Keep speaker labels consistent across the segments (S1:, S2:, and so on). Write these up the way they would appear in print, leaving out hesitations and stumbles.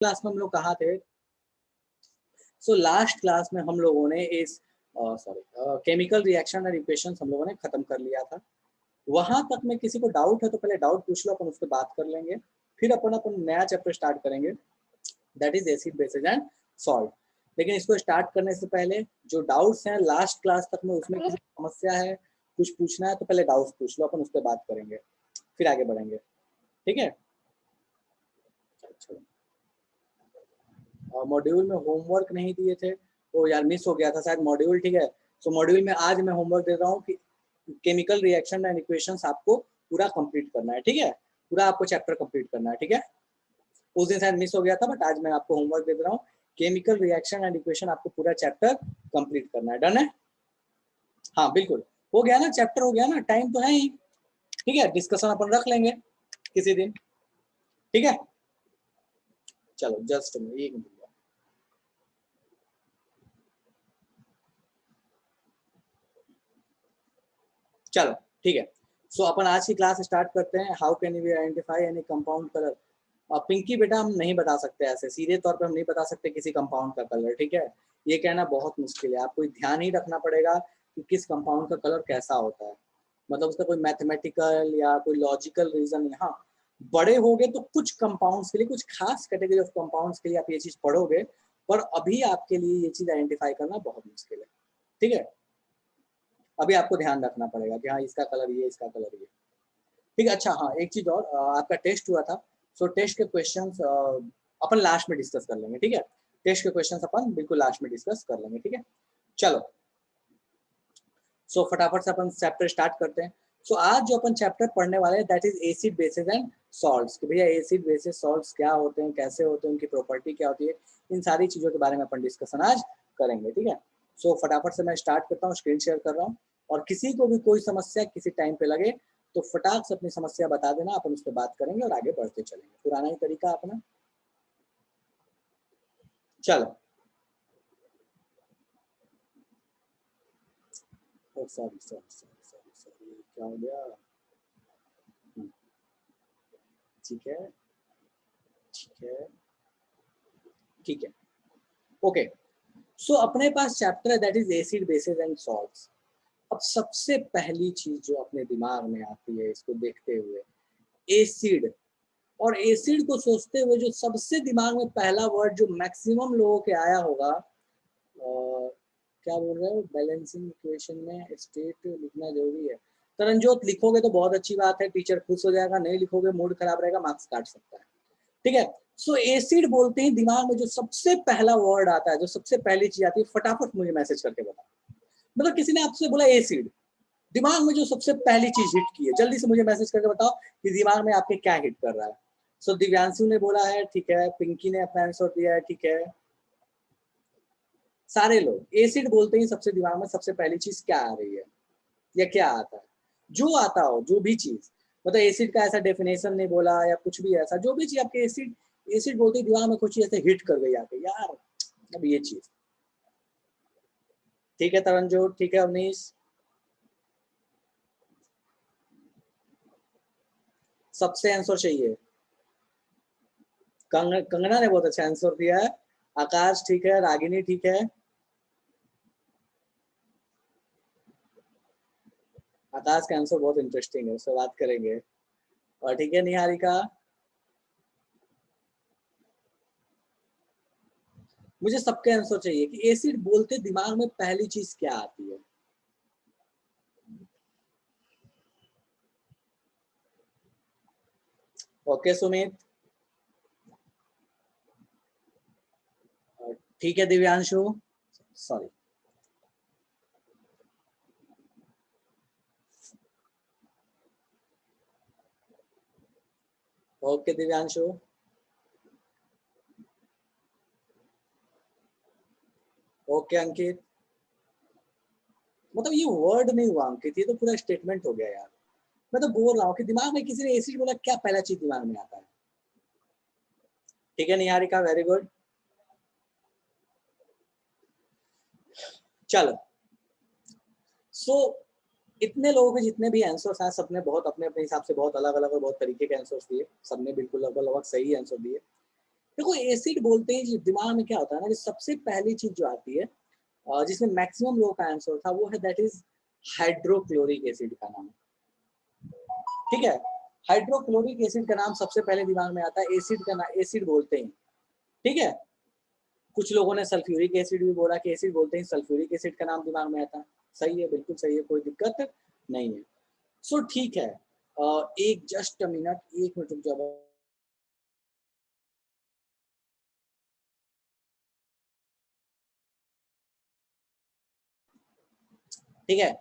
S1: Class में हम लोग कहाँ थे? सो लास्ट क्लास में हम लोगों ने इस केमिकल रिएक्शन एंड इक्वेशंस हम लोगों ने खत्म कर लिया था। वहां तक में किसी को डाउट है तो पहले डाउट पूछ लो, अपन उस पर बात कर लेंगे। फिर अपन नया चैप्टर स्टार्ट करेंगे, that is acid basis and salt. लेकिन इसको स्टार्ट करने से पहले जो डाउट्स हैं लास्ट क्लास तक में, उसमें किसी समस्या है, कुछ पूछना है तो पहले डाउट्स पूछ लो, अपन उस पर बात करेंगे, फिर आगे बढ़ेंगे। ठीक है? मॉड्यूल में होमवर्क नहीं दिए थे तो यार मिस हो गया था शायद मॉड्यूल। ठीक है, सो मॉड्यूल में आज मैं होमवर्क दे रहा हूँ कि केमिकल रिएक्शन एंड इक्वेशंस आपको पूरा कंप्लीट करना है। ठीक है, पूरा आपको चैप्टर कंप्लीट करना है। ठीक है, उस दिन शायद मिस हो गया था बट आज मैं आपको होमवर्क दे रहा हूँ, केमिकल रिएक्शन एंड इक्वेशन आपको पूरा चैप्टर कंप्लीट करना है। डन है? हाँ बिल्कुल, हो गया ना, चैप्टर हो गया ना, टाइम तो है ही। ठीक है, डिस्कशन अपन रख लेंगे किसी दिन। ठीक है, चलो जस्ट एक मिनट। चलो ठीक है, सो अपन आज की क्लास स्टार्ट करते हैं। How can we identify any compound colour? Pinky बेटा हम नहीं बता सकते, ऐसे सीधे तौर पे हम नहीं बता सकते किसी कंपाउंड का कलर। ठीक है, ये कहना बहुत मुश्किल है, आपको ध्यान ही रखना पड़ेगा कि किस कंपाउंड का कलर कैसा होता है। मतलब उसका कोई मैथमेटिकल या कोई लॉजिकल रीजन। यहाँ बड़े हो गए तो कुछ कंपाउंड्स के लिए, कुछ खास कैटेगरी ऑफ कंपाउंड्स के लिए आप ये चीज पढ़ोगे, पर अभी आपके लिए ये चीज आइडेंटिफाई करना बहुत मुश्किल है। ठीक है, अभी आपको ध्यान रखना पड़ेगा कि हाँ इसका कलर ये, इसका कलर ये। ठीक है, अच्छा हाँ एक चीज और, आपका टेस्ट हुआ था, सो टेस्ट के क्वेश्चंस अपन लास्ट में डिस्कस कर लेंगे। ठीक है, टेस्ट के क्वेश्चंस अपन बिल्कुल लास्ट में डिस्कस कर लेंगे। ठीक है, चलो सो फटाफट से अपन चैप्टर स्टार्ट करते हैं। सो आज जो अपन चैप्टर पढ़ने वाले हैं that is acid basis and salts, कि भैया एसिड बेसिस सॉल्ट्स क्या होते हैं, कैसे होते हैं, उनकी प्रॉपर्टी क्या होती है, इन सारी चीजों के बारे में अपन डिस्कशन आज करेंगे। ठीक है, सो फटाफट से मैं स्टार्ट करता हूँ, स्क्रीन शेयर कर रहा हूँ, और किसी को भी कोई समस्या किसी टाइम पे लगे तो फटाक से अपनी समस्या बता देना, अपन उस पर बात करेंगे और आगे बढ़ते चलेंगे, पुराना ही तरीका अपना। चलो sorry sorry sorry sorry sorry, क्या हो गया? ठीक है ठीक है ठीक है, ओके। सो अपने पास चैप्टर है that is acid basis and salts. अब सबसे पहली चीज जो अपने दिमाग में आती है इसको देखते हुए, एसिड। और एसिड को सोचते हुए जो सबसे दिमाग में पहला वर्ड जो मैक्सिमम लोगों के आया होगा, क्या बोल रहे हो, बैलेंसिंग इक्वेशन में स्टेट लिखना जरूरी है। तरनजोत लिखोगे तो बहुत अच्छी बात है, टीचर खुश हो जाएगा, नहीं लिखोगे मूड खराब रहेगा, मार्क्स काट सकता है। ठीक है, सो एसिड बोलते ही दिमाग में जो सबसे पहला वर्ड आता है, जो सबसे पहली चीज आती है, फटाफट मुझे मैसेज करके बता। मतलब किसी ने आपसे बोला एसिड, दिमाग में जो सबसे पहली चीज हिट की है, जल्दी से मुझे मैसेज करके बताओ कि दिमाग में आपके क्या हिट कर रहा है। सो दिव्यांशु ने बोला है, ठीक है, पिंकी ने अपना आंसर दिया है, ठीक है। सारे लोग एसिड बोलते ही सबसे दिमाग में सबसे पहली चीज क्या आ रही है या क्या आता है? जो आता हो, जो भी चीज, मतलब एसिड का ऐसा डेफिनेशन नहीं बोला या कुछ भी ऐसा, जो भी चीज आपके एसिड, एसिड बोलते ही दिमाग में कुछ ऐसे हिट कर गई आके, यार अब ये चीज। ठीक है तरनजोत, ठीक है अवनीश, सबसे आंसर चाहिए। कंगना ने बहुत अच्छा आंसर दिया है। आकाश ठीक है, रागिनी ठीक है, आकाश का आंसर बहुत इंटरेस्टिंग है, उससे बात करेंगे। और ठीक है निहारिका, मुझे सबके आंसर चाहिए कि एसिड बोलते दिमाग में पहली चीज क्या आती है। ओके सुमित, ठीक है Divyanshu, sorry, okay Divyanshu, okay Ankit. मतलब ये वर्ड नहीं हुआ अंकित, ये तो पूरा स्टेटमेंट हो गया यार। मैं तो बोल रहा हूँ कि दिमाग में किसी ने एसिड बोला, क्या पहला चीज दिमाग में आता है? ठीक है निहारिका, वेरी गुड। चलो सो इतने लोगों के जितने भी आंसर्स हैं, सबने बहुत अपने अपने हिसाब से बहुत अलग अलग और बहुत तरीके के आंसर्स दिए, सबने बिल्कुल लगभग लगभग सही आंसर दिए। देखो एसिड बोलते हैं, जो दिमाग में क्या होता है ना कि सबसे पहली चीज जो आती है जिसमें मैक्सिमम लोगों का आंसर था वो है दैट इज हाइड्रोक्लोरिक एसिड का नाम। ठीक है, हाइड्रोक्लोरिक एसिड का नाम सबसे पहले दिमाग में आता है, एसिड का नाम एसिड बोलते हैं। ठीक है, कुछ लोगों ने सल्फ्यूरिक एसिड भी बोला कि एसिड बोलते हैं, सल्फ्यूरिक एसिड का नाम दिमाग में आता है। सही है, बिल्कुल सही है, कोई दिक्कत नहीं है। सो ठीक है, एक जस्ट मिनट, एक मिनट रुक जाओ। ठीक है,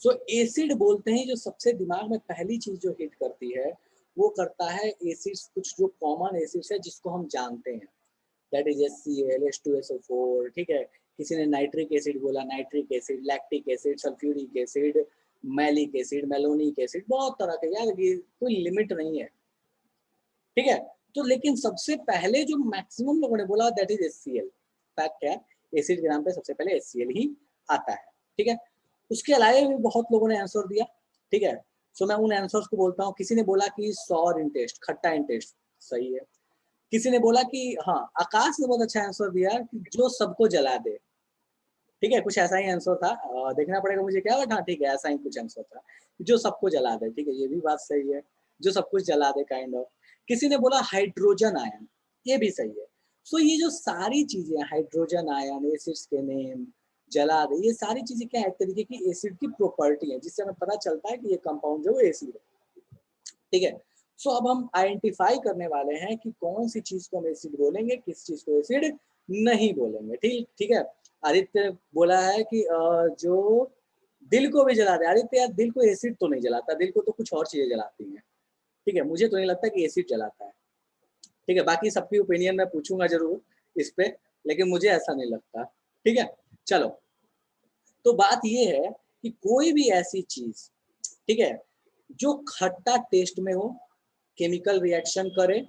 S1: सो एसिड बोलते हैं जो सबसे दिमाग में पहली चीज जो हिट करती है वो करता है एसिड्स, कुछ जो कॉमन एसिड्स है जिसको हम जानते हैं, दैट इज HCl, H2SO4। ठीक है, किसी ने नाइट्रिक एसिड बोला, nitric acid, lactic acid, sulphuric acid, malic acid, malonic acid, बहुत तरह के, यार ये कोई लिमिट नहीं है। ठीक है, तो लेकिन सबसे पहले जो मैक्सिमम लोगों ने बोला दैट इज HCl। फैक्ट है, एसिड के नाम पे सबसे पहले HCl ही आता है। ठीक है, उसके अलावा भी बहुत लोगों ने आंसर दिया। ठीक है, सो मैं उन आंसर्स को बोलता हूँ। किसी ने बोला कि सॉर इन टेस्ट, खट्टा इन टेस्ट, सही है। किसी ने बोला कि हाँ, आकाश ने बहुत अच्छा आंसर दिया कि जो सबको जला दे। ठीक है, कुछ ऐसा ही आंसर था, देखना पड़ेगा मुझे क्या, बट हाँ ठीक है, ऐसा ही कुछ आंसर था, जो सबको जला दे। ठीक है, ये भी बात सही है, जो सब कुछ जला दे, काइंड ऑफ। किसी ने बोला हाइड्रोजन आयन, ये भी सही है। सो ये जो सारी चीजें, हाइड्रोजन आयन, एसिड्स के नेम, जला दे, ये सारी चीजें क्या है, एक तरीके की एसिड की प्रॉपर्टी है, जिससे हमें पता चलता है कि ये कंपाउंड जो है एसिड है। ठीक है, सो अब हम आइडेंटिफाई करने वाले हैं कि कौन सी चीज को हम एसिड बोलेंगे, किस चीज को एसिड नहीं बोलेंगे। ठीक ठीक है, आदित्य बोला है कि जो दिल को भी जला दे। आदित्य यार, दिल को एसिड तो नहीं जलाता, दिल को तो कुछ और चीजें जलाती हैं। ठीक है, मुझे तो नहीं लगता कि एसिड जलाता है। ठीक है, बाकी सबकी ओपिनियन मैं पूछूंगा जरूर इस पे, लेकिन मुझे ऐसा नहीं लगता। ठीक है, चलो, तो बात ये है कि कोई भी ऐसी चीज, ठीक है, जो खट्टा टेस्ट में हो, केमिकल रिएक्शन करे,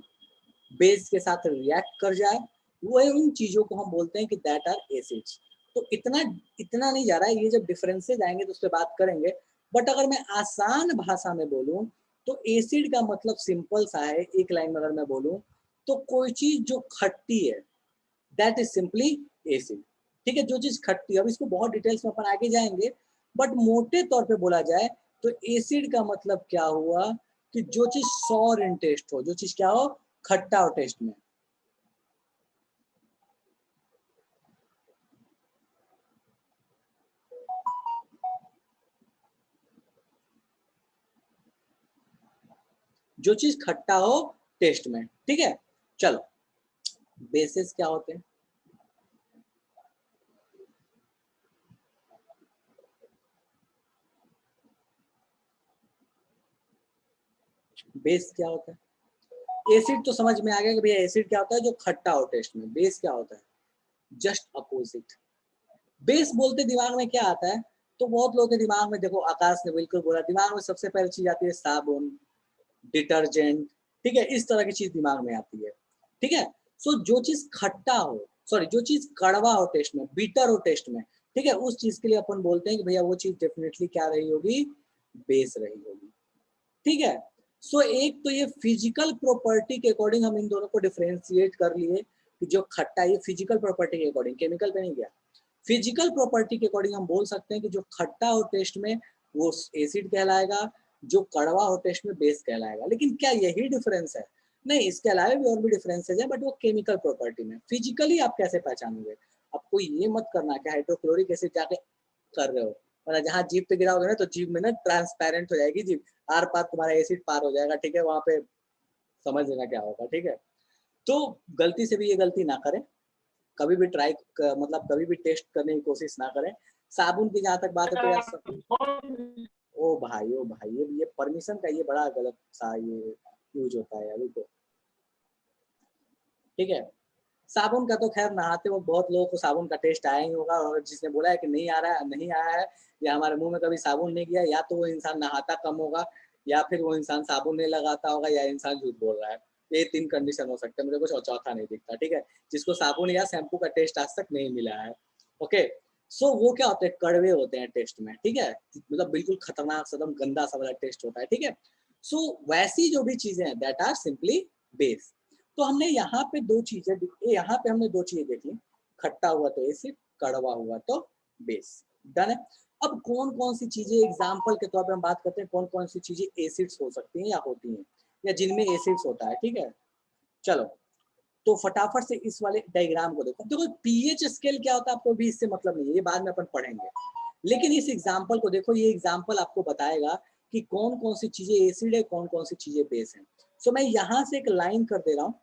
S1: बेस के साथ रिएक्ट कर जाए, वो उन चीजों को हम बोलते हैं कि दैट आर एसिड्स। तो इतना इतना नहीं जा रहा है, ये जब डिफरेंसेस आएंगे तो उस पर बात करेंगे। बट अगर मैं आसान भाषा में बोलूं तो एसिड का मतलब सिंपल सा है, एक लाइन में अगर मैं बोलूं तो कोई चीज जो खट्टी है दैट इज सिंपली एसिड। ठीक है, जो चीज खट्टी है, अब इसको बहुत डिटेल्स में अपन आगे जाएंगे, बट मोटे तौर पे बोला जाए तो एसिड का मतलब क्या हुआ कि जो चीज सॉर इन टेस्ट हो, जो चीज क्या हो, खट्टा हो टेस्ट में। जो चीज खट्टा हो टेस्ट में। ठीक है, चलो, बेसिस क्या होते हैं? बेस क्या होता है? एसिड तो समझ में आ गया कि भैया एसिड क्या होता है, जो खट्टा हो टेस्ट में। बेस क्या होता है? Just opposite. बेस बोलते दिमाग में क्या आता है? तो बहुत लोगों के दिमाग में, देखो आकाश ने बिल्कुल बोला, दिमाग में सबसे पहले चीज आती है साबुन, डिटर्जेंट। ठीक है, इस तरह की चीज दिमाग में आती है। ठीक है, सो जो चीज खट्टा हो, सॉरी, जो चीज कड़वा हो टेस्ट में, बीटर हो टेस्ट में, ठीक है, उस चीज के लिए अपन बोलते हैं कि भैया वो चीज डेफिनेटली क्या रही होगी, बेस रही होगी। ठीक है, सो एक तो ये फिजिकल प्रॉपर्टी के अकॉर्डिंग हम इन दोनों को डिफरेंशिएट कर लिए कि जो खट्टा, ये फिजिकल प्रॉपर्टी के अकॉर्डिंग, केमिकल पे नहीं गया, फिजिकल प्रॉपर्टी के अकॉर्डिंग हम बोल सकते हैं कि जो खट्टा हो टेस्ट में वो एसिड कहलाएगा, जो कड़वा हो टेस्ट में बेस कहलाएगा। लेकिन क्या यही डिफरेंस है? नहीं, इसके अलावा भी और भी डिफरेंसेज है, बट वो केमिकल प्रॉपर्टी में। फिजिकली आप कैसे पहचानोगे? आपको ये मत करना कि हाइड्रोक्लोरिक एसिड जाके कर रहे हो, मतलब जहाँ जीप पे गिराओगे ना तो जीप में ना ट्रांसपेरेंट हो जाएगी जीप, आर पार तुम्हारा एसिड पार हो जाएगा। ठीक है, वहां पे समझ लेना क्या होगा। ठीक है, तो गलती से भी ये गलती ना करें, कभी भी ट्राई, मतलब कभी भी टेस्ट करने की कोशिश ना करें। साबुन की जहाँ तक बात है तो यार ओ भाई, ये परमिशन का ये बड़ा गलत सा ये यूज होता है अभी तो। ठीक है, साबुन का तो खैर नहाते वक्त बहुत लोगों को साबुन का टेस्ट आया ही होगा, और जिसने बोला है कि नहीं आ रहा है, नहीं आया है, या हमारे मुंह में कभी साबुन नहीं गया, या तो वो इंसान नहाता कम होगा, या फिर वो इंसान साबुन नहीं लगाता होगा, या इंसान झूठ बोल रहा है। ये तीन कंडीशन हो सकते हैं, मुझे कुछ और चौथा नहीं दिखता। ठीक है, जिसको साबुन या शैम्पू का टेस्ट आज तक नहीं मिला है। ओके, सो वो क्या होते हैं, कड़वे होते हैं टेस्ट में। ठीक है, मतलब बिल्कुल खतरनाक सदम गंदा सा वाला टेस्ट होता है। ठीक है, सो वैसी जो भी चीजें हैं दैट आर सिंपली बेस। तो हमने यहाँ पे दो चीजें, यहाँ पे हमने दो चीजें देखी, खट्टा हुआ तो एसिड, कड़वा हुआ तो बेस। डन है। अब कौन कौन सी चीजें एग्जाम्पल के तौर पे हम बात करते हैं, कौन कौन सी चीजें एसिड्स हो सकती हैं या होती हैं, या जिनमें एसिड्स होता है। ठीक है, चलो तो फटाफट से इस वाले डायग्राम को देखो। देखो पीएच स्केल क्या होता है आपको भी इससे मतलब नहीं है, ये बाद में अपन पढ़ेंगे, लेकिन इस एग्जाम्पल को देखो, ये एग्जाम्पल आपको बताएगा कि कौन कौन सी चीजें एसिड है, कौन कौन सी चीजें बेस है। सो मैं यहाँ से एक लाइन कर दे रहा हूँ,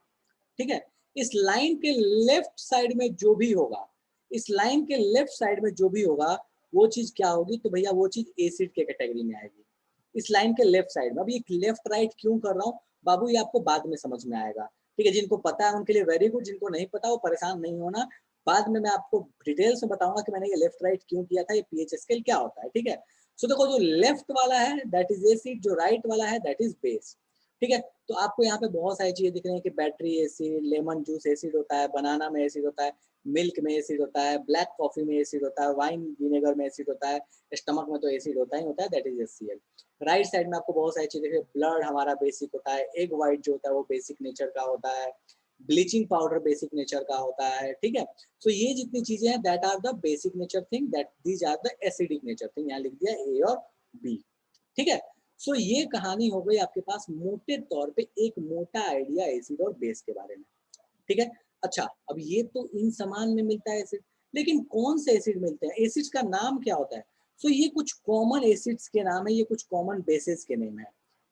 S1: ठीक है। इस लाइन के लेफ्ट साइड में जो भी होगा, इस लाइन के लेफ्ट साइड में जो भी होगा वो चीज क्या होगी, तो भैया वो चीज एसिड के कैटेगरी में आएगी। इस लाइन के लेफ्ट साइड में, अभी एक लेफ्ट राइट क्यों कर रहा हूँ बाबू, ये आपको बाद में समझ में आएगा। ठीक है, जिनको पता है उनके लिए वेरी गुड, जिनको नहीं पता वो परेशान नहीं होना, बाद में मैं आपको डिटेल से बताऊंगा कि मैंने ये लेफ्ट राइट क्यों किया था, ये पीएच स्केल क्या होता है। ठीक है, सो देखो जो लेफ्ट वाला है दैट इज एसिड, जो राइट वाला है दैट इज बेस। ठीक है, तो आपको यहाँ पे बहुत सारी चीजें दिख रही है कि battery acid, lemon juice acid होता है, बनाना में एसिड होता है, मिल्क में एसिड होता है, ब्लैक कॉफी में एसिड होता है, वाइन विनेगर में एसिड होता है, स्टमक में तो एसिड होता ही होता है, that is HCl। Right side में आपको बहुत सारी चीजें, ब्लड हमारा बेसिक होता है, एग व्हाइट जो होता है वो बेसिक नेचर का होता है, ब्लीचिंग पाउडर बेसिक नेचर का होता है। ठीक है, सो ये जितनी चीजें हैं that are the basic nature thing, that these are the acidic nature thing, यहाँ लिख दिया ए और बी। ठीक है, सो ये कहानी हो गई आपके पास मोटे तौर पे एक मोटा आइडिया एसिड और बेस के बारे में। ठीक है, अच्छा अब ये तो इन समान में मिलता है एसिड, लेकिन कौन से एसिड मिलते हैं, एसिड्स का नाम क्या होता है। सो ये कुछ कॉमन एसिड्स के नाम है, ये कुछ कॉमन बेसिस के नेम है।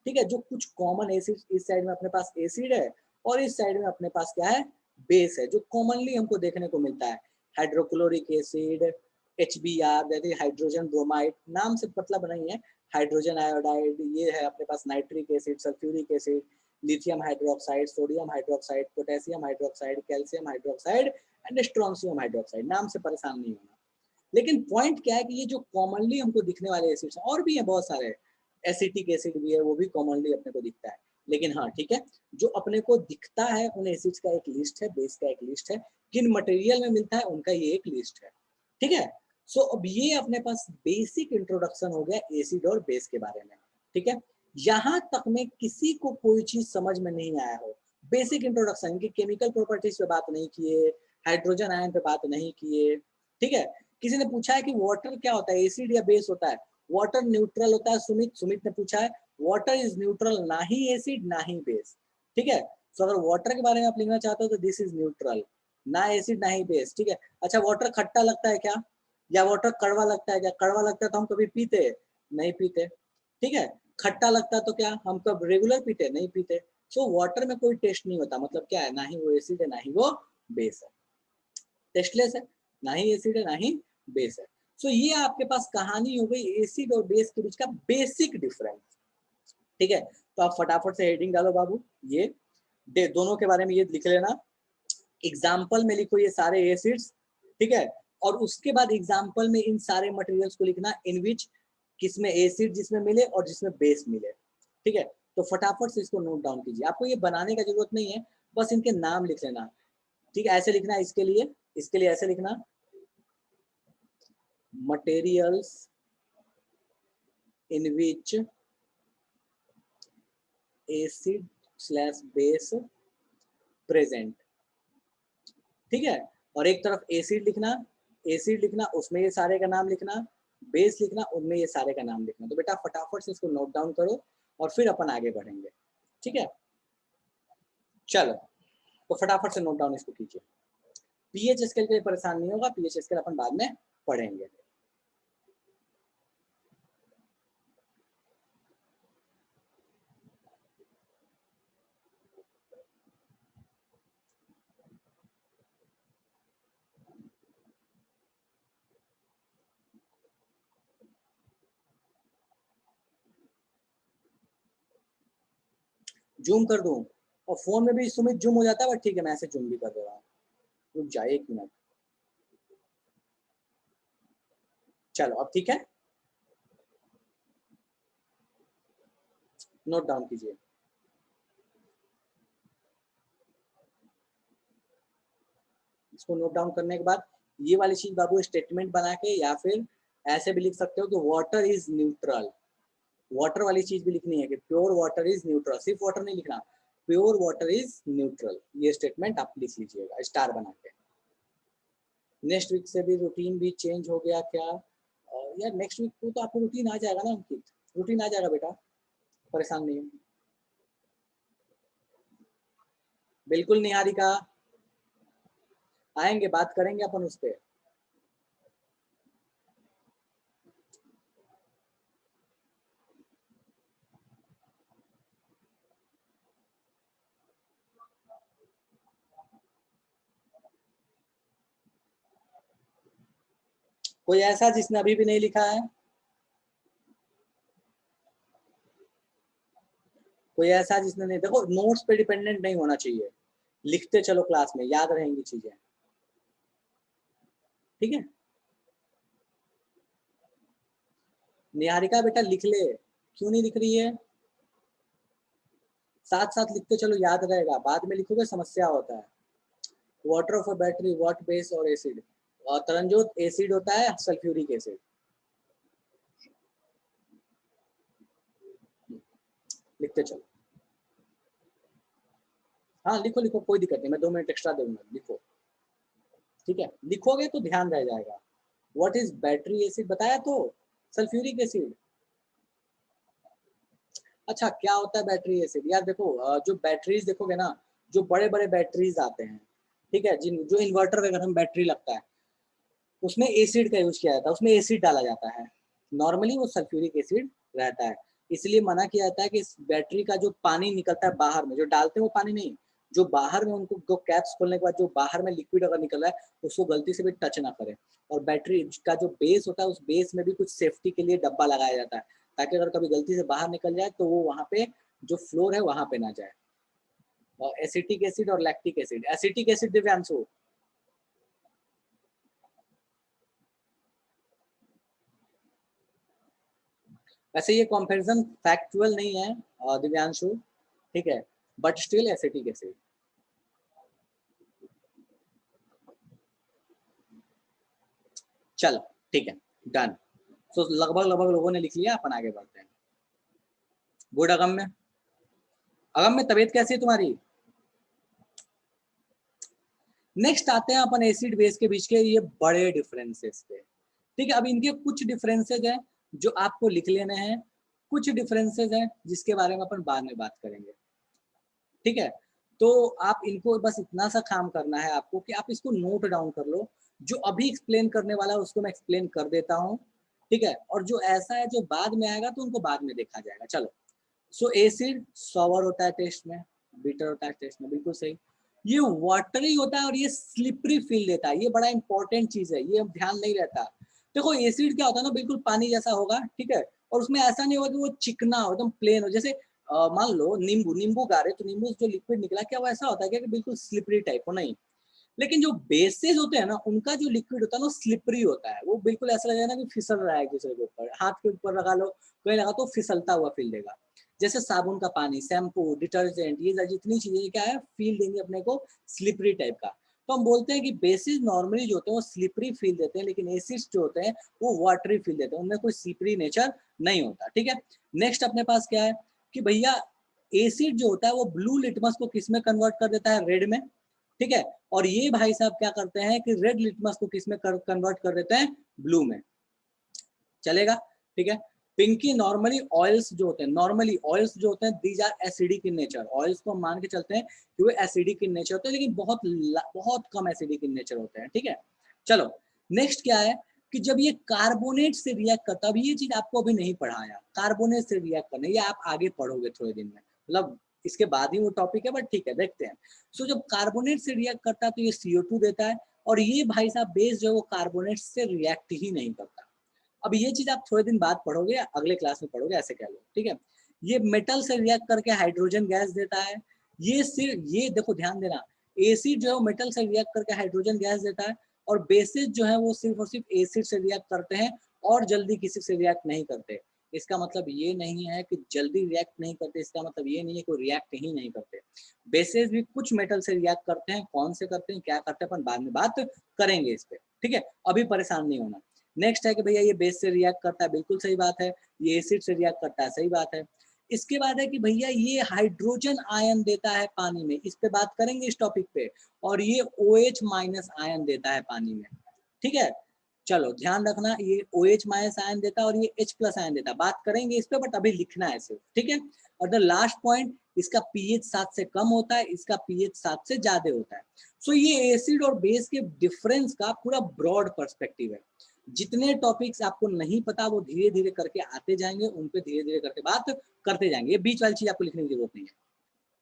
S1: ठीक है, जो कुछ कॉमन एसिड, इस साइड में अपने पास एसिड है और इस साइड में अपने पास क्या है, बेस है, जो कॉमनली हमको देखने को मिलता है। Hydrochloric acid, HBr that is hydrogen bromide, नाम से मतलब नहीं है, हाइड्रोजन आयोडाइड, ये है अपने पास nitric acid, sulphuric acid, lithium hydroxide, sodium hydroxide, potassium hydroxide, calcium hydroxide and strontium hydroxide. नाम से परेशान नहीं होना, लेकिन पॉइंट क्या है कि ये जो कॉमनली हमको दिखने वाले एसिड्स और भी हैं बहुत सारे, एसिटिक एसिड भी है, वो भी कॉमनली अपने को दिखता है, लेकिन हाँ ठीक है, जो अपने को दिखता है उन एसिड्स का एक लिस्ट है, बेस का एक लिस्ट है, किन मटेरियल में मिलता है उनका ये एक लिस्ट है। ठीक है, सो अब ये अपने पास बेसिक इंट्रोडक्शन हो गया एसिड और बेस के बारे में। ठीक है, यहां तक में किसी को कोई चीज समझ में नहीं आया हो, बेसिक इंट्रोडक्शन की केमिकल प्रॉपर्टीज पे बात नहीं किए, हाइड्रोजन आयन पे बात नहीं किए। ठीक है, किसी ने पूछा है कि वाटर क्या होता है, एसिड या बेस होता है, वाटर न्यूट्रल होता है, सुमित ने पूछा है, वाटर इज न्यूट्रल, ना ही एसिड ना ही बेस। ठीक है, तो अगर वाटर के बारे में आप लिखना चाहते हो तो दिस इज न्यूट्रल, ना एसिड ना ही बेस। ठीक है, अच्छा वाटर खट्टा लगता है क्या, या वाटर कड़वा लगता है क्या, कड़वा लगता है तो हम कभी पीते नहीं पीते। ठीक है, खट्टा लगता है तो क्या हम कब रेगुलर पीते नहीं पीते। सो वाटर में कोई टेस्ट नहीं होता, मतलब क्या है, ना ही वो एसिड है ना ही वो बेस है, टेस्टलेस है, ना ही एसिड है ना ही बेस है। सो ये आपके पास कहानी हो गई एसिड और बेस के बीच का बेसिक डिफरेंस। ठीक है, तो आप फटाफट से हेडिंग डालो बाबू, ये दोनों के बारे में ये लिख लेना, एग्जाम्पल में लिखो ये सारे एसिड्स। ठीक है, और उसके बाद एग्जाम्पल में इन सारे मटेरियल्स को लिखना इन विच, किसमें एसिड जिसमें मिले और जिसमें बेस मिले। ठीक है, तो फटाफट से इसको नोट डाउन कीजिए, आपको ये बनाने का जरूरत नहीं है, बस इनके नाम लिख लेना। ठीक है, ऐसे लिखना, इसके लिए ऐसे लिखना, materials in which acid/base present। ठीक है, और एक तरफ एसिड लिखना उसमें ये सारे का नाम लिखना, बेस लिखना उनमें ये सारे का नाम लिखना। तो बेटा फटाफट से इसको नोट डाउन करो और फिर अपन आगे बढ़ेंगे। ठीक है, चलो तो फटाफट से नोट डाउन इसको कीजिए। पीएच स्केल के लिए परेशान नहीं होगा, पीएच स्केल अपन बाद में पढ़ेंगे। जूम कर दूं, और फोन में भी सुमित जूम हो जाता है, बट ठीक है मैं ऐसे जूम भी कर दे रहा हूँ, रुक जाए 1 मिनट। चलो अब ठीक है, नोट डाउन कीजिए। इसको नोट डाउन करने के बाद ये वाली चीज बाबू स्टेटमेंट बना के, या फिर ऐसे भी लिख सकते हो कि वाटर इज न्यूट्रल, वाटर वाली चीज भी लिखनी है कि प्योर वाटर इज न्यूट्रल, सिर्फ वाटर नहीं लिखना, प्योर वाटर इज न्यूट्रल। ये स्टेटमेंट आप लिख लीजिएगा स्टार बना के। नेक्स्ट वीक से भी रूटीन भी चेंज हो गया क्या? यार नेक्स्ट वीक को तो आपको रूटीन आ जाएगा ना अंकित, रूटीन आ जाएगा बेटा, परेशान नहीं हो। बिल्कुल निहारिका, आएंगे, बात करेंगे अपन उस पर। कोई ऐसा जिसने अभी भी नहीं लिखा है? कोई ऐसा जिसने नहीं? देखो नोट्स पे डिपेंडेंट नहीं होना चाहिए, लिखते चलो क्लास में, याद रहेंगी चीजें, ठीक है। निहारिका बेटा लिख ले, क्यों नहीं लिख रही है? साथ साथ लिखते चलो, याद रहेगा, बाद में लिखोगे समस्या होता है। Water of a battery, what base और एसिड? तरंजोत एसिड होता है सल्फ्यूरिक एसिड। लिखते चलो, हाँ लिखो लिखो, कोई दिक्कत नहीं, मैं 2 मिनट एक्स्ट्रा दूंगा, लिखो, ठीक है। लिखोगे तो ध्यान रह जाएगा। व्हाट इज बैटरी एसिड बताया तो, सल्फ्यूरिक एसिड। अच्छा क्या होता है बैटरी एसिड? यार देखो जो बैटरीज देखोगे ना, जो बड़े बड़े बैटरीज आते हैं, ठीक है, जिन जो इन्वर्टर वगैरह में बैटरी लगता है, उसमें एसिड का यूज किया जाता है, उसमें एसिड डाला जाता है। नॉर्मली वो सल्फ्यूरिक एसिड रहता है। इसलिए मना किया जाता है कि इस बैटरी का जो पानी निकलता है बाहर में, जो डालते हैं वो पानी नहीं, जो बाहर में उनको दो कैप्स खोलने के बाद जो बाहर में लिक्विड अगर निकल रहा है, उसको गलती से भी टच ना करें। और बैटरी का जो बेस होता है, उस बेस में भी कुछ सेफ्टी के लिए डब्बा लगाया जाता है, ताकि अगर कभी गलती से बाहर निकल जाए तो वो वहाँ पे जो फ्लोर है वहाँ पे ना जाए। और एसिटिक एसिड और lactic acid, acetic acid Divyanshu, वैसे ये कंपैरिजन फैक्चुअल नहीं है दिव्यांशु, ठीक है, बट स्टिल एसिटिक एसिड। चलो ठीक है, डन। तो लगभग लगभग लोगों ने लिख लिया, अपन आगे बढ़ते हैं। गुड अगम्य, अगम्य तबीयत कैसी है तुम्हारी? नेक्स्ट आते हैं अपन एसिड बेस के बीच के ये बड़े डिफरेंसेस पे, ठीक है। अब इनके कुछ डिफरेंसेस हैं जो आपको लिख लेने हैं, कुछ डिफरेंसेस हैं जिसके बारे में अपन बाद में बात करेंगे, ठीक है। तो आप इनको बस इतना सा काम करना है आपको कि आप इसको नोट डाउन कर लो। जो अभी एक्सप्लेन करने वाला है उसको मैं एक्सप्लेन कर देता हूँ, ठीक है, और जो ऐसा है जो बाद में आएगा तो उनको बाद में देखा जाएगा। चलो, सो एसिड सॉवर होता है टेस्ट में, बीटर होता है टेस्ट में, बिल्कुल सही। ये वाटरी होता है और ये स्लिपरी फील देता है, ये बड़ा इंपॉर्टेंट चीज है, ये ध्यान नहीं रहता। देखो एसिड क्या होता है ना, बिल्कुल पानी जैसा होगा, ठीक है, और उसमें ऐसा नहीं होगा कि वो चिकना हो, एकदम प्लेन हो। जैसे मान लो नींबू, नींबू गारे तो नींबू जो लिक्विड निकला, क्या वो ऐसा होता है क्या कि बिल्कुल स्लिपरी टाइप हो? नहीं। लेकिन जो बेसेस होते हैं ना, उनका जो लिक्विड होता है ना, वो स्लिपरी होता है, वो बिल्कुल ऐसा लगेगा ना कि फिसल रहा है एक दूसरे के ऊपर, हाथ के ऊपर लगा लो, कहीं लगा तो फिसलता हुआ फील देगा। जैसे साबुन का पानी, शैम्पू, डिटर्जेंट, ये जितनी चीजें क्या है, फील देंगे अपने को स्लिपरी टाइप का। तो हम बोलते हैं कि बेसिस नॉर्मली जो होते हैं वो स्लिपरी फील देते हैं, लेकिन एसिड्स जो होते हैं वो वाटरी फील देते हैं, उनमें कोई स्लिपरी नेचर नहीं होता, ठीक है। नेक्स्ट अपने पास क्या है कि भैया एसिड जो होता है वो ब्लू लिटमस को किस में कन्वर्ट कर देता है? रेड में, ठीक है। और ये भाई साहब क्या करते हैं कि रेड लिटमस को किस में कन्वर्ट कर देते हैं? ब्लू में। चलेगा, ठीक है। पिंकी नॉर्मली ऑयल्स जो होते हैं, नॉर्मली ऑयल्स जो होते हैं these are acidic in nature. Oils को हम मान के चलते हैं कि वो एसिडिक इन नेचर होते हैं, लेकिन बहुत बहुत कम एसिडिक इन नेचर होते हैं, ठीक है। चलो, नेक्स्ट क्या है कि जब ये कार्बोनेट से रिएक्ट करता है, अभी ये चीज आपको अभी नहीं पढ़ाया, कार्बोनेट से रिएक्ट करना, ये आप आगे पढ़ोगे थोड़े दिन में, मतलब इसके बाद ही वो टॉपिक है, बट ठीक है देखते हैं। सो जब कार्बोनेट से रिएक्ट करता है तो ये CO2 देता है, और ये भाई साहब बेस जो है वो कार्बोनेट से रिएक्ट ही नहीं करता। अब ये चीज आप थोड़े दिन बाद पढ़ोगे, अगले क्लास में पढ़ोगे, ऐसे कह लो, ठीक है। ये मेटल से रिएक्ट करके हाइड्रोजन गैस देता है। ये सिर्फ, ये देखो ध्यान देना, एसिड जो है वो मेटल से रिएक्ट करके हाइड्रोजन गैस देता है, और बेसिस जो है वो सिर्फ और सिर्फ एसिड से रिएक्ट करते हैं, और जल्दी किसी से रिएक्ट नहीं करते। इसका मतलब ये नहीं है कि जल्दी रिएक्ट नहीं करते, इसका मतलब ये नहीं है कि रिएक्ट ही नहीं करते। बेसिस भी कुछ मेटल से रिएक्ट करते हैं, कौन से करते हैं, क्या करते हैं, अपन बाद में बात करेंगे इस पे, ठीक है, अभी परेशान नहीं होना। नेक्स्ट है कि भैया ये बेस से रिएक्ट करता है, बिल्कुल सही बात है। ये एसिड से रिएक्ट करता है, सही बात है। इसके बाद है कि भैया ये हाइड्रोजन आयन देता है पानी में, इस पे बात करेंगे इस टॉपिक पे, और ये OH माइनस आयन देता है पानी में, ठीक है। चलो ध्यान रखना, ये OH माइनस आयन देता है और ये H प्लस आयन देता है, बात करेंगे इस पे, बट अभी लिखना है सिर्फ, ठीक है। और द लास्ट पॉइंट, इसका pH 7 से कम होता है, इसका pH 7 से ज्यादा होता है। सो ये एसिड और बेस के डिफरेंस का पूरा ब्रॉड पर्सपेक्टिव है। जितने टॉपिक्स आपको नहीं पता वो धीरे धीरे करके आते जाएंगे, उन पे धीरे धीरे करके बात करते जाएंगे, ये बीच वाली चीज आपको लिखने की जरूरत नहीं है,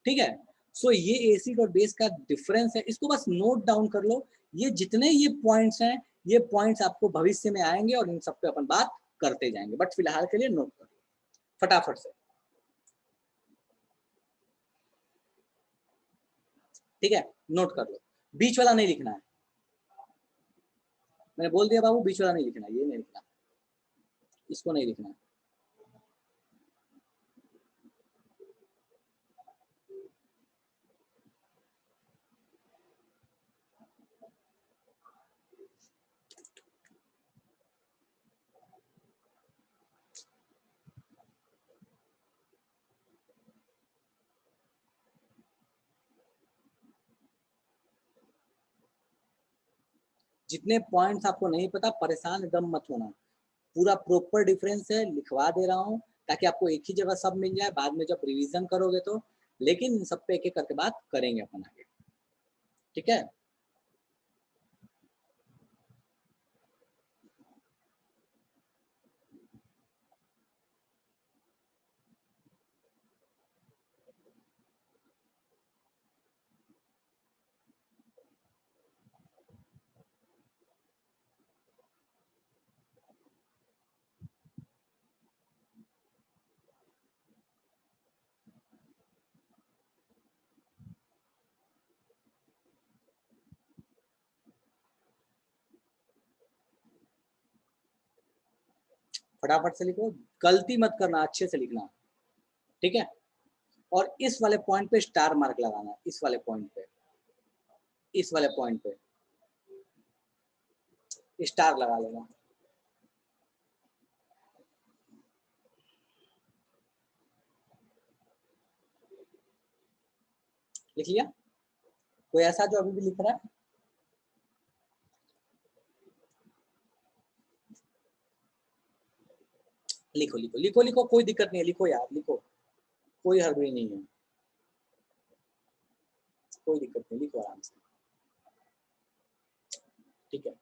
S1: ठीक है। सो ये एसिड और बेस का डिफरेंस है, इसको बस नोट डाउन कर लो। ये जितने ये पॉइंट्स हैं, ये पॉइंट्स आपको भविष्य में आएंगे और इन सब पे अपन बात करते जाएंगे, बट फिलहाल के लिए नोट कर लो फटाफट से, ठीक है। नोट कर लो, बीच वाला नहीं लिखना है, मैंने बोल दिया बाबू, बीच वाला नहीं लिखना, ये नहीं लिखना, इसको नहीं लिखना है। जितने पॉइंट्स आपको नहीं पता, परेशान एकदम मत होना, पूरा प्रॉपर डिफरेंस है, लिखवा दे रहा हूँ ताकि आपको एक ही जगह सब मिल जाए, बाद में जब रिवीजन करोगे तो। लेकिन इन सब पे एक एक करके बात करेंगे अपन आगे, ठीक है। फटाफट से लिखो, गलती मत करना, अच्छे से लिखना, ठीक है। और इस वाले पॉइंट पे स्टार मार्क लगाना, इस वाले पॉइंट पे, इस वाले पॉइंट पे स्टार लगा लेना। लिख लिया? कोई ऐसा जो अभी भी लिख रहा है? लिखो लिखो लिखो लिखो, कोई दिक्कत नहीं है, लिखो यार लिखो, कोई हड़बड़ी नहीं है, कोई दिक्कत नहीं, लिखो आराम से, ठीक है।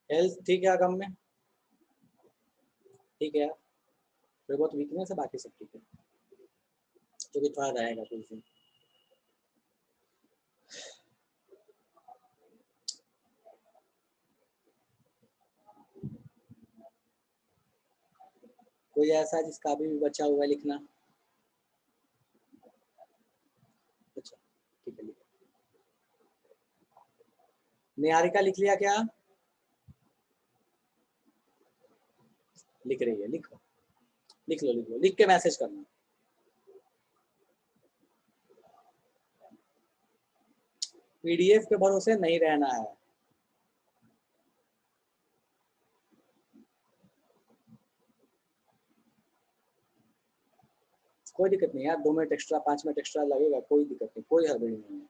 S1: हेल्थ ठीक है आगम में, ठीक है यार, थोड़ी बहुत वीकनेस है, बाकी सब ठीक है, जो भी थोड़ा रहेगा कुछ दिन। कोई ऐसा जिसका अभी भी बचा हुआ है लिखना? अच्छा ठीक है, लिखो। निहारिका लिख लिया क्या? लिख रही है, लिखो, लिख लो लिख लो, लिख के मैसेज करना। PDF के भरोसे नहीं रहना है, कोई दिक्कत नहीं यार, 2 मिनट एक्स्ट्रा 5 मिनट एक्स्ट्रा लगेगा, कोई दिक्कत नहीं, कोई हड़बड़ी नहीं है,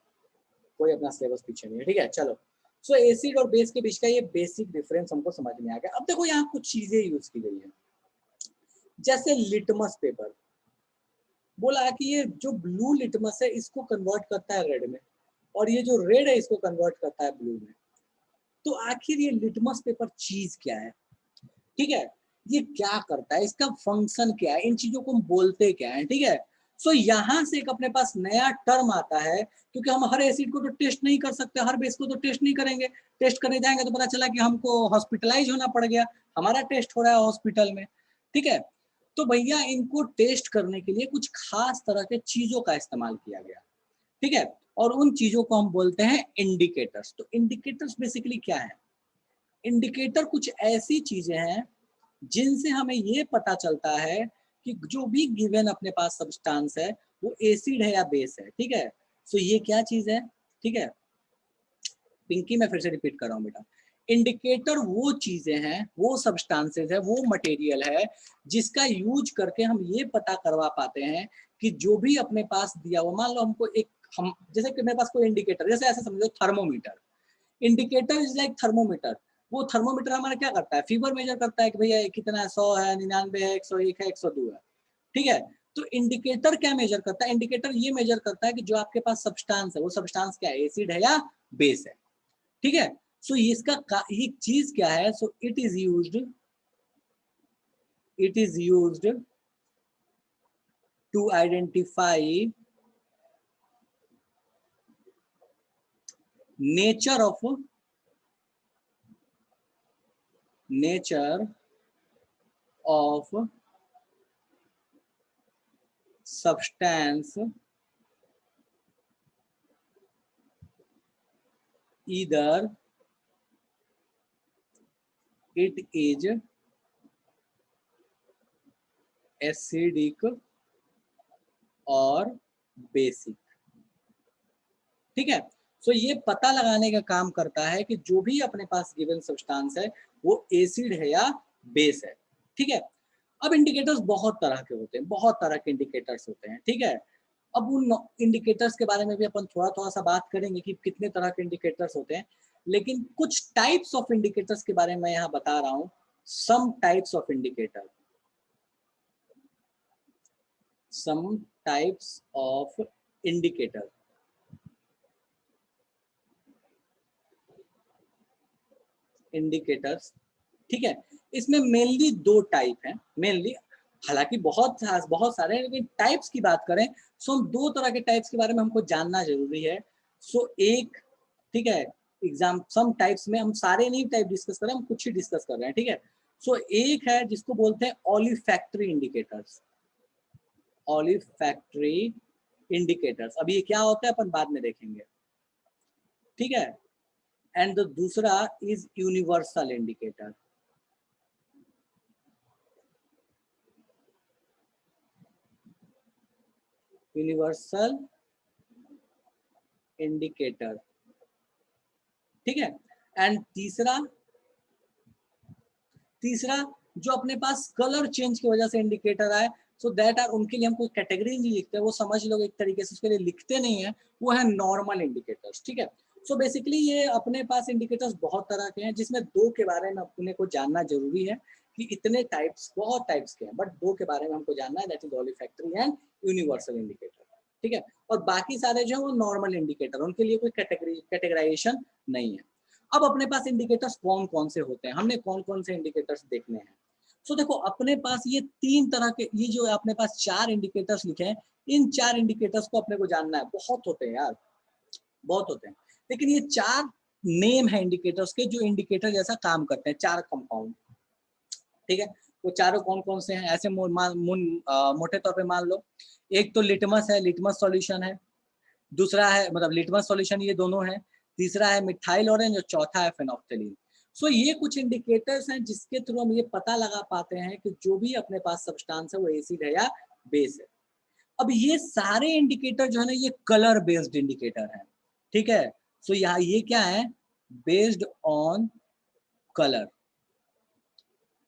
S1: कोई अपना सिलेबस पीछे नहीं है, ठीक है। चलो, सो एसिड और बेस के बीच का ये बेसिक डिफरेंस हमको समझ में आ गया। अब देखो यहाँ कुछ चीजें यूज की गई है, जैसे लिटमस पेपर, बोला कि ये जो ब्लू लिटमस है इसको कन्वर्ट करता है रेड में, और ये जो रेड है इसको कन्वर्ट करता है ब्लू में। तो आखिर ये लिटमस पेपर चीज क्या है, ठीक है, ये क्या करता है, इसका फंक्शन क्या है, इन चीजों को हम बोलते क्या है, ठीक है। सो यहाँ से एक अपने पास नया टर्म आता है, क्योंकि हम हर एसिड को तो टेस्ट नहीं कर सकते, हर बेस को तो टेस्ट नहीं करेंगे, टेस्ट करने जाएंगे तो पता चला कि हमको हॉस्पिटलाइज होना पड़ गया, हमारा टेस्ट हो रहा है हॉस्पिटल में, ठीक है। तो भैया इनको टेस्ट करने के लिए कुछ खास तरह के चीजों का इस्तेमाल किया गया, ठीक है, और उन चीजों को हम बोलते हैं इंडिकेटर्स। तो इंडिकेटर्स बेसिकली क्या है, इंडिकेटर कुछ ऐसी चीजें हैं जिनसे हमें ये पता चलता है कि जो भी गिवन अपने पास सब्सटेंस है वो एसिड है या बेस है, ठीक है। सो ये क्या चीज है, ठीक है, पिंकी मैं फिर से रिपीट कर रहा हूँ बेटा, इंडिकेटर वो चीजें हैं, वो सब्सटेंसेस है, वो मटेरियल है जिसका यूज करके हम ये पता करवा पाते हैं कि जो भी अपने पास दिया हुआ, मान लो हमको एक, हम जैसे कि मेरे पास कोई इंडिकेटर, जैसे ऐसे समझो thermometer, indicator is like thermometer. वो थर्मोमीटर हमारा क्या करता है, फीवर मेजर करता है कि भैया कितना है, 100 है, 99 है, 101 है, 102 है, ठीक है। तो इंडिकेटर क्या मेजर करता है, इंडिकेटर ये मेजर करता है कि जो आपके पास सब्सटेंस है वो सब्सटेंस क्या है, एसिड है या बेस है, ठीक है। सो इसका ये चीज क्या है, so it is used to identify nature of substance either it is acidic और बेसिक, ठीक है। सो ये पता लगाने का काम करता है कि जो भी अपने पास गिवन सब्सटेंस है वो एसिड है या बेस है, ठीक है। अब इंडिकेटर्स बहुत तरह के होते हैं, बहुत तरह के इंडिकेटर्स होते हैं, ठीक है। अब उन इंडिकेटर्स के बारे में भी अपन थोड़ा थोड़ा सा बात करेंगे कि कितने तरह के इंडिकेटर्स होते हैं, लेकिन कुछ टाइप्स ऑफ इंडिकेटर्स के बारे में यहाँ बता रहा हूँ। Some types of indicator, some types of indicator, indicators, ठीक है। इसमें मेनली दो टाइप हैं, मेनली, हालांकि बहुत सारे हैं, लेकिन टाइप्स की बात करें सो हम दो तरह के टाइप्स के बारे में हमको जानना जरूरी है। सो एक, ठीक है, एग्जाम सम टाइप्स में हम सारे नहीं टाइप डिस्कस कर रहे हैं, हम कुछ ही डिस्कस कर रहे हैं, ठीक है। सो एक है जिसको बोलते हैं ऑलिफैक्टरी इंडिकेटर्स, ऑलिफैक्टरी इंडिकेटर्स। अब ये क्या होता है अपन बाद में देखेंगे, ठीक है। एंड द दूसरा is universal indicator, universal indicator, ठीक है। एंड तीसरा जो अपने पास कलर चेंज की वजह से इंडिकेटर आए, सो दैट आर, उनके लिए हम कोई कैटेगरी नहीं लिखते, वो समझ लो एक तरीके से उसके लिए लिखते नहीं है, वो है नॉर्मल इंडिकेटर्स, ठीक है। सो बेसिकली ये अपने पास इंडिकेटर्स बहुत तरह के हैं, जिसमें दो के बारे में अपने को जानना जरूरी है कि इतने टाइप्स, बहुत टाइप्स के हैं, बट दो के बारे में हमको जानना है, that is olfactory and universal indicator, ठीक है। और बाकी सारे जो है वो नॉर्मल इंडिकेटर, उनके लिए कोई कैटेगराइजेशन नहीं है। अब अपने पास इंडिकेटर्स कौन कौन से होते हैं, हमने कौन कौन से इंडिकेटर्स देखने हैं। सो देखो अपने पास ये तीन तरह के, ये जो अपने पास चार इंडिकेटर्स लिखे हैं, इन चार इंडिकेटर्स को अपने को जानना है। बहुत होते हैं यार, बहुत होते हैं, लेकिन ये चार नेम है इंडिकेटर्स के जो इंडिकेटर जैसा काम करते हैं, चार कंपाउंड, ठीक है। वो चारों कौन कौन से हैं, ऐसे मोटे तौर पे मान लो, एक तो लिटमस है, लिटमस सॉल्यूशन है, दूसरा है, मतलब लिटमस सॉल्यूशन ये दोनों है, तीसरा है मिथाइल ऑरेंज और चौथा है फेनोल्फथालीन। सो ये कुछ इंडिकेटर्स हैं जिसके थ्रू हम ये पता लगा पाते हैं कि जो भी अपने पास सब्सटेंस है वो एसिड है या बेस है। अब ये सारे इंडिकेटर जो है ना ये कलर बेस्ड इंडिकेटर है, ठीक है। सो यहाँ ये क्या है, बेस्ड ऑन कलर,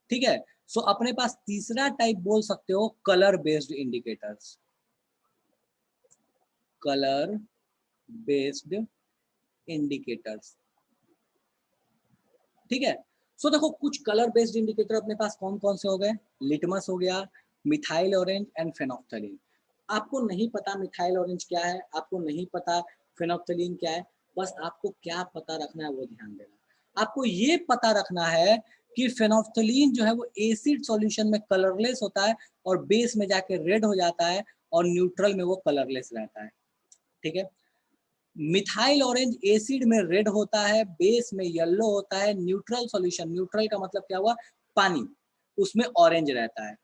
S1: ठीक है। सो अपने पास तीसरा टाइप बोल सकते हो colour based indicators, colour based indicators, ठीक है। सो देखो कुछ कलर बेस्ड इंडिकेटर अपने पास कौन कौन से हो गए, लिटमस हो गया, मिथाइल ऑरेंज एंड फेनोल्फथालीन। आपको नहीं पता मिथाइल ऑरेंज क्या है, आपको नहीं पता फेनोफ्थलीन क्या है। बस आपको क्या पता रखना है वो ध्यान देना। आपको ये पता रखना है कि फेनोफ्थलीन जो है वो एसिड सॉल्यूशन में कलरलेस होता है और बेस में जाके रेड हो जाता है और न्यूट्रल में वो कलरलेस रहता है। ठीक है। मिथाइल ऑरेंज एसिड में रेड होता है, बेस में येलो होता है, न्यूट्रल सॉल्यूशन, न्यूट्रल का मतलब क्या हुआ, पानी, उसमें ऑरेंज रहता है।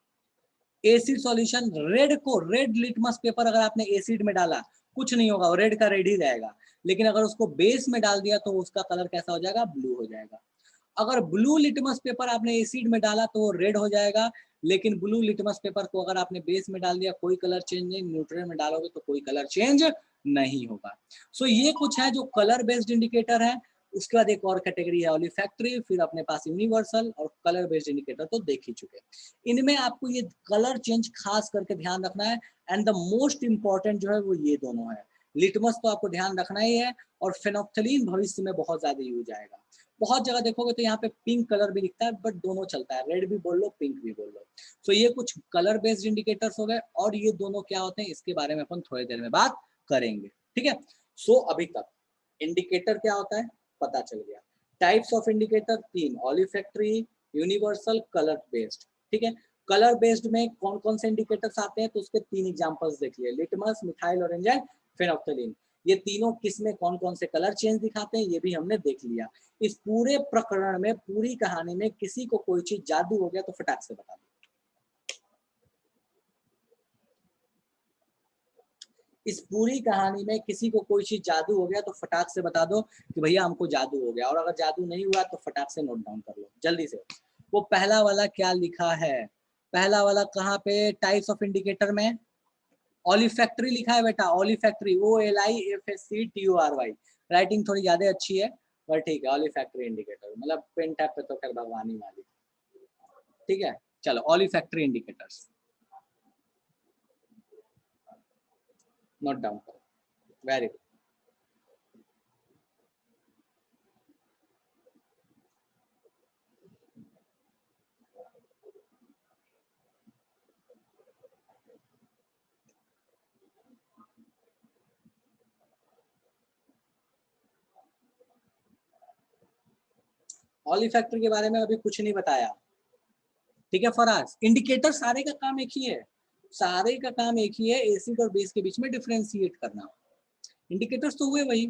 S1: एसिड सॉल्यूशन रेड को, रेड लिटमस पेपर अगर आपने एसिड में डाला कुछ नहीं होगा, वो रेड का रेड ही रहेगा, लेकिन अगर उसको बेस में डाल दिया तो उसका कलर कैसा हो जाएगा, ब्लू हो जाएगा। अगर ब्लू लिटमस पेपर आपने एसिड में डाला तो वो रेड हो जाएगा, लेकिन ब्लू लिटमस पेपर को अगर आपने बेस में डाल दिया कोई कलर चेंज नहीं, न्यूट्रल में डालोगे तो कोई कलर चेंज नहीं होगा। सो ये कुछ है जो कलर बेस्ड इंडिकेटर है। उसके बाद एक और कैटेगरी है ओलिफैक्टरी, फिर अपने पास यूनिवर्सल और कलर बेस्ड इंडिकेटर तो देख ही चुके। इनमें आपको ये कलर चेंज खास करके ध्यान रखना है, एंड द मोस्ट इंपॉर्टेंट जो है वो ये दोनों है। लिटमस तो आपको ध्यान रखना ही है, और फेनोफ्थलीन भविष्य में बहुत ज्यादा यूज आएगा। बहुत जगह देखोगे तो यहाँ पे पिंक कलर भी दिखता है, बट दोनों चलता है, रेड भी बोल लो पिंक भी बोल लो। सो ये कुछ कलर बेस्ड इंडिकेटर्स हो गए, और ये दोनों क्या होते हैं इसके बारे में अपन थोड़ी देर में बात करेंगे। ठीक है। सो अभी तक इंडिकेटर क्या होता है पता चल गया। टाइप्स ऑफ इंडिकेटर तीन, ओलिफैक्टरी, यूनिवर्सल, कलर बेस्ड। ठीक है। कलर बेस्ड में कौन कौन से इंडिकेटर्स आते हैं तो उसके तीन एग्जांपल्स देख लिए, लिटमस, मिथाइल ऑरेंज एंड फेनोफ्थलीन। ये तीनों किस में कौन कौन से कलर चेंज दिखाते हैं ये भी हमने देख लिया। इस पूरे प्रकरण में, पूरी कहानी में किसी को कोई चीज जादू हो गया तो फटाक से बता दो। इस पूरी कहानी में किसी को कोई चीज जादू हो गया तो फटाक से बता दो कि भैया हमको जादू हो गया, और अगर जादू नहीं हुआ तो फटाक से नोट डाउन कर लो जल्दी से। वो पहला वाला क्या लिखा है, पहला वाला कहाँ पे, टाइप्स ऑफ इंडिकेटर में ओलिफैक्टरी लिखा है बेटा, ओलिफैक्टरी, OLIFACTORY। राइटिंग थोड़ी ज्यादा अच्छी है पर ठीक है, ओलिफैक्टरी इंडिकेटर मतलब पेन टैप पे तो खैर भगवानी वाली। ठीक है, चलो ओलिफैक्टरी इंडिकेटर्स नोट डाउन करो, वेरी गुड। ओलिफैक्टरी के बारे में अभी कुछ नहीं बताया। ठीक है फराज, इंडिकेटर सारे का काम एक ही है, सारे का काम एक ही है, एसिड और बेस के बीच में डिफरेंशिएट करना। इंडिकेटर्स तो हुए वही,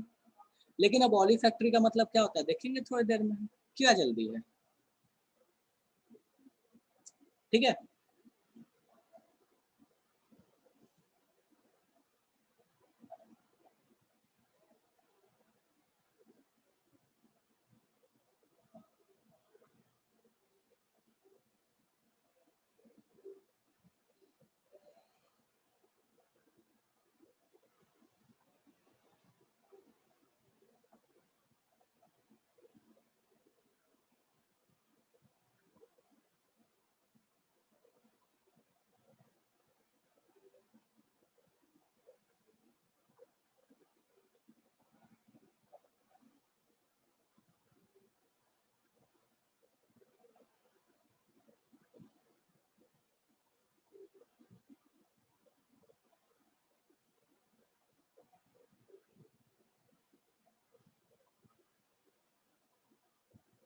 S1: लेकिन अब ओलिफैक्टरी का मतलब क्या होता है देखेंगे थोड़ी देर में, क्या जल्दी है। ठीक है।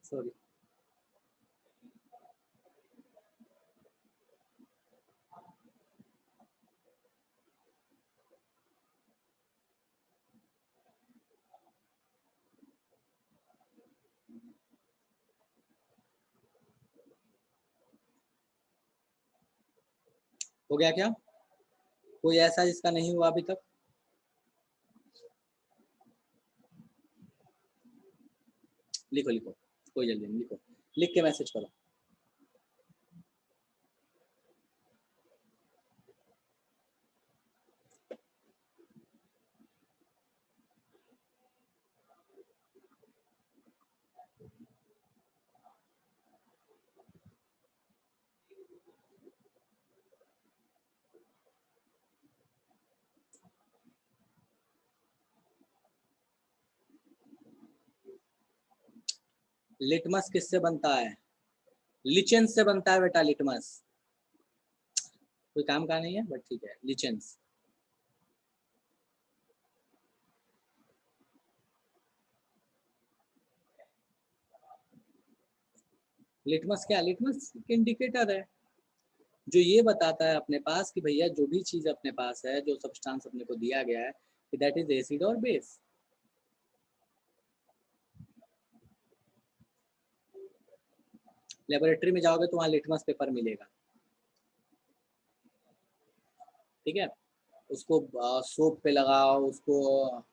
S1: सॉरी, हो गया क्या, कोई ऐसा जिसका नहीं हुआ अभी तक। लिखो लिखो, कोई जल्दी नहीं, लिखो, लिख के मैसेज करो। लिटमस किससे बनता है, लिचेंस से बनता है बेटा, लिटमस। कोई काम का नहीं है बट ठीक है, लिचेंस। लिटमस क्या, लिटमस इंडिकेटर है जो ये बताता है अपने पास कि भैया जो भी चीज अपने पास है, जो सब्सटेंस अपने को दिया गया है, कि दैट इज एसिड और बेस। लेबोरेटरी में जाओगे तो वहां लिटमस पेपर मिलेगा, ठीक है, उसको सोप पे लगाओ, उसको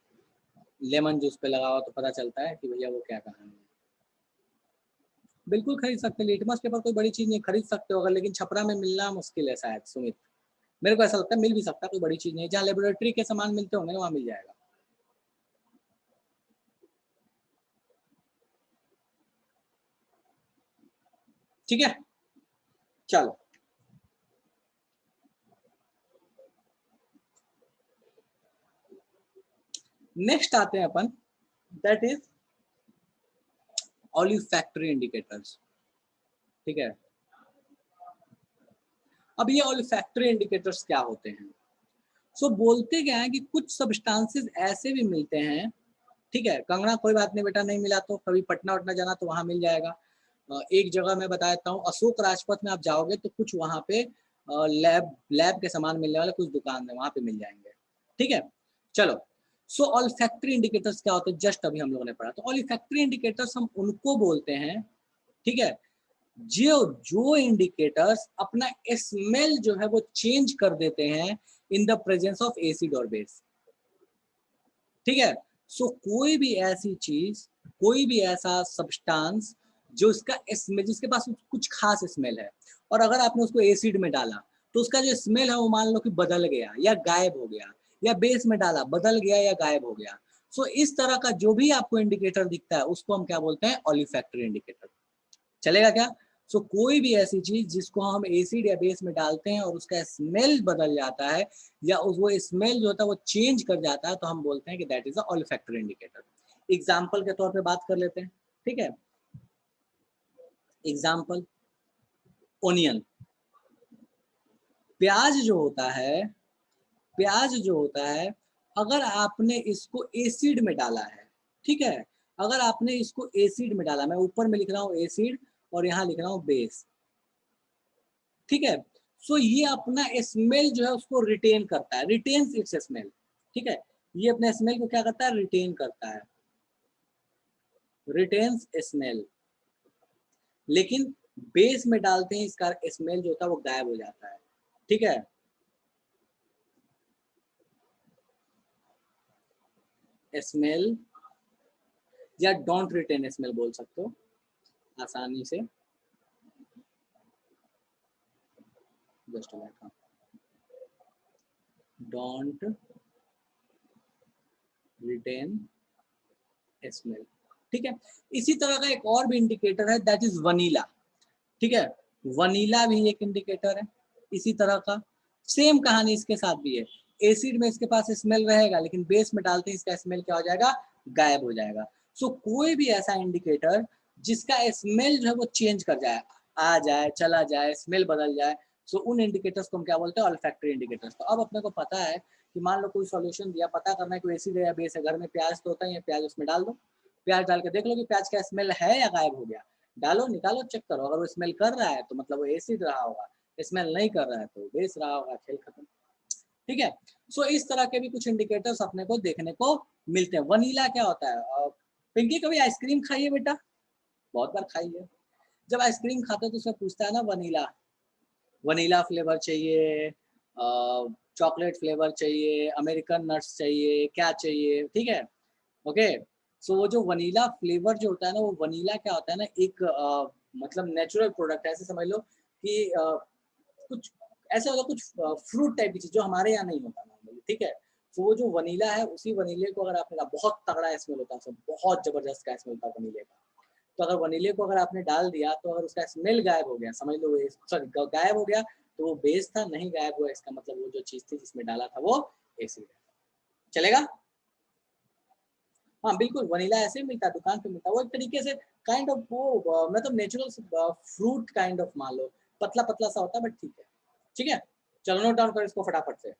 S1: लेमन जूस पे लगाओ तो पता चलता है कि भैया वो क्या कहानी है। बिल्कुल खरीद सकते हैं, लिटमस पेपर कोई बड़ी चीज नहीं, खरीद सकते हो अगर, लेकिन छपरा में मिलना मुश्किल है शायद सुमित, मेरे को ऐसा लगता है मिल भी सकता है, कोई बड़ी चीज नहीं है, जहाँ लेबोरेटरी के सामान मिलते होंगे वहां मिल जाएगा। ठीक है, चलो नेक्स्ट आते हैं अपन, दैट इज ऑलिफैक्टरी इंडिकेटर्स। ठीक है, अब ये ऑलिफैक्टरी इंडिकेटर्स क्या होते हैं? सो बोलते क्या है कि कुछ सब्सटेंसेस ऐसे भी मिलते हैं, ठीक है, कंगना कोई बात नहीं बेटा, नहीं मिला तो कभी पटना वटना जाना तो वहां मिल जाएगा। एक जगह मैं बता देता हूँ, अशोक राजपथ में आप जाओगे तो कुछ वहां पे लैब लैब के सामान मिलने वाले कुछ दुकान है, वहां पे मिल जाएंगे। ठीक है, चलो। सो ऑलिफैक्टरी इंडिकेटर्स क्या होते हैं, जस्ट अभी हम लोगों ने पढ़ा। तो ऑलिफैक्टरी इंडिकेटर्स हम उनको बोलते हैं, ठीक है, जो जो इंडिकेटर्स अपना स्मेल जो है वो चेंज कर देते हैं in the presence of acid और बेस। ठीक है, सो कोई भी ऐसी चीज, कोई भी ऐसा सब्सटेंस जो इसका स्मेल, जिसके पास कुछ खास स्मेल है, और अगर आपने उसको एसिड में डाला तो उसका जो स्मेल है वो मान लो कि बदल गया या गायब हो गया, या बेस में डाला बदल गया या गायब हो गया। सो इस तरह का जो भी आपको इंडिकेटर दिखता है उसको हम क्या बोलते हैं, ऑलिफैक्टरी इंडिकेटर। चलेगा क्या? सो कोई भी ऐसी चीज जिसको हम एसिड या बेस में डालते हैं और उसका स्मेल बदल जाता है, या वो स्मेल जो होता है वो चेंज कर जाता है, तो हम बोलते हैं कि that is a olfactory indicator. Example के तौर पे बात कर लेते हैं, ठीक है, एग्जाम्पल, ओनियन, प्याज जो होता है, प्याज जो होता है, अगर आपने इसको एसिड में डाला है, ठीक है, अगर आपने इसको एसिड में डाला, मैं ऊपर में लिख रहा हूँ एसिड और यहाँ लिख रहा हूँ बेस, ठीक है, सो ये अपना स्मेल जो है उसको रिटेन करता है, रिटेन्स इट्स स्मेल। ठीक है, ये अपने स्मेल को क्या करता है, रिटेन करता है, रिटेन्स स्मेल। लेकिन बेस में डालते हैं इसका स्मेल जो होता है वो गायब हो जाता है। ठीक है, स्मेल या डोंट रिटेन स्मेल बोल सकते हो आसानी से, just like don't retain smell. ठीक है, इसी तरह का एक और भी इंडिकेटर है, दैट इज वनीला। ठीक है, वनीला भी एक इंडिकेटर है इसी तरह का, सेम कहानी इसके साथ भी है। एसिड में इसके पास स्मेल रहेगा, लेकिन बेस में डालते ही इसका स्मेल क्या हो जाएगा, गायब हो जाएगा। सो कोई भी ऐसा इंडिकेटर जिसका स्मेल जो है वो चेंज कर जाए, आ जाए चला जाए, स्मेल बदल जाए, सो उन इंडिकेटर्स को हम क्या बोलते हैं, ऑल्फैक्टरी इंडिकेटर्स। तो अब अपने को पता है कि मान लो कोई सॉल्यूशन दिया, पता करना है कि एसिड है या बेस है, घर में प्याज तो होता ही है, प्याज उसमें डाल दो, प्याज डाल के देख लो कि प्याज का स्मेल है या गायब हो गया, डालो निकालो चेक करो, अगर वो स्मेल कर रहा है तो मतलब वो एसिड रहा होगा, स्मेल नहीं कर रहा है तो बेस रहा होगा, खेल खत्म। ठीक है, सो इस तरह के भी कुछ इंडिकेटर्स अपने को देखने को मिलते हैं। वनीला क्या होता है, पिंकी कभी आइसक्रीम खाई है बेटा? बहुत बार खाई है। जब आइसक्रीम खाते हो तो उसमें पूछता है ना वनीला, वनीला फ्लेवर चाहिए, चॉकलेट फ्लेवर चाहिए, अमेरिकन नट्स चाहिए, क्या चाहिए, ठीक है, ओके। सो वो जो वनीला फ्लेवर जो होता है ना, वो वनीला क्या होता है ना, एक मतलब नेचुरल प्रोडक्ट है, ऐसे समझ लो कि कुछ ऐसा होता, कुछ फ्रूट टाइप की चीज जो हमारे यहाँ नहीं होता नॉर्मली, ठीक है। तो वो जो वनीला है, उसी वनीले को अगर आपने, बहुत तगड़ा स्मेल होता है, बहुत जबरदस्त का स्मेल होता है वनीले का, तो अगर वनीले को अगर आपने डाल दिया तो अगर उसका स्मेल गायब हो गया, समझ लो, सॉरी गायब हो गया, तो वो बेस था, नहीं गायब हुआ, इसका मतलब वो जो चीज थी जिसमें डाला था वो एसिड है। चलेगा? हाँ बिल्कुल, वनीला ऐसे ही मिलता है, दुकान पे मिलता है, वो एक तरीके से काइंड ऑफ वो मतलब नेचुरल फ्रूट काइंड ऑफ, मान लो पतला पतला सा होता है, बट ठीक है। ठीक है, चलो नोट डाउन करो इसको फटाफट से।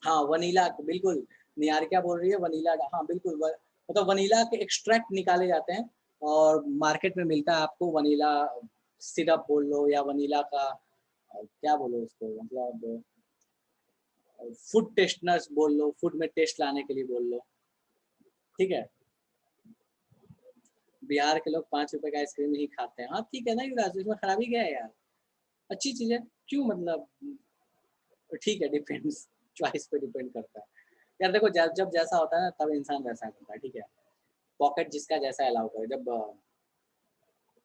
S1: हाँ वनीला बिल्कुल, निहारिका बोल रही है वनीला, हाँ बिल्कुल, मतलब वनीला के एक्सट्रैक्ट निकाले जाते हैं और मार्केट में मिलता है आपको वनीला सिरप बोल लो या वनीला का क्या बोलो उसको, मतलब फूड टेस्टनर्स बोल लो, फूड में टेस्ट लाने के लिए बोल लो, ठीक है। बिहार के लोग 5 रुपए का आइसक्रीम ही खाते हैं। हाँ ठीक है ना युवराज, इसमें खराबी क्या है यार, अच्छी चीज है, क्यों मतलब, ठीक है, डिपेंड्स, चॉइस पे डिपेंड करता है यार। देखो जब जैसा होता है ना तब इंसान वैसा करता है, ठीक है। पॉकेट जिसका जैसा अलाउ करे। जब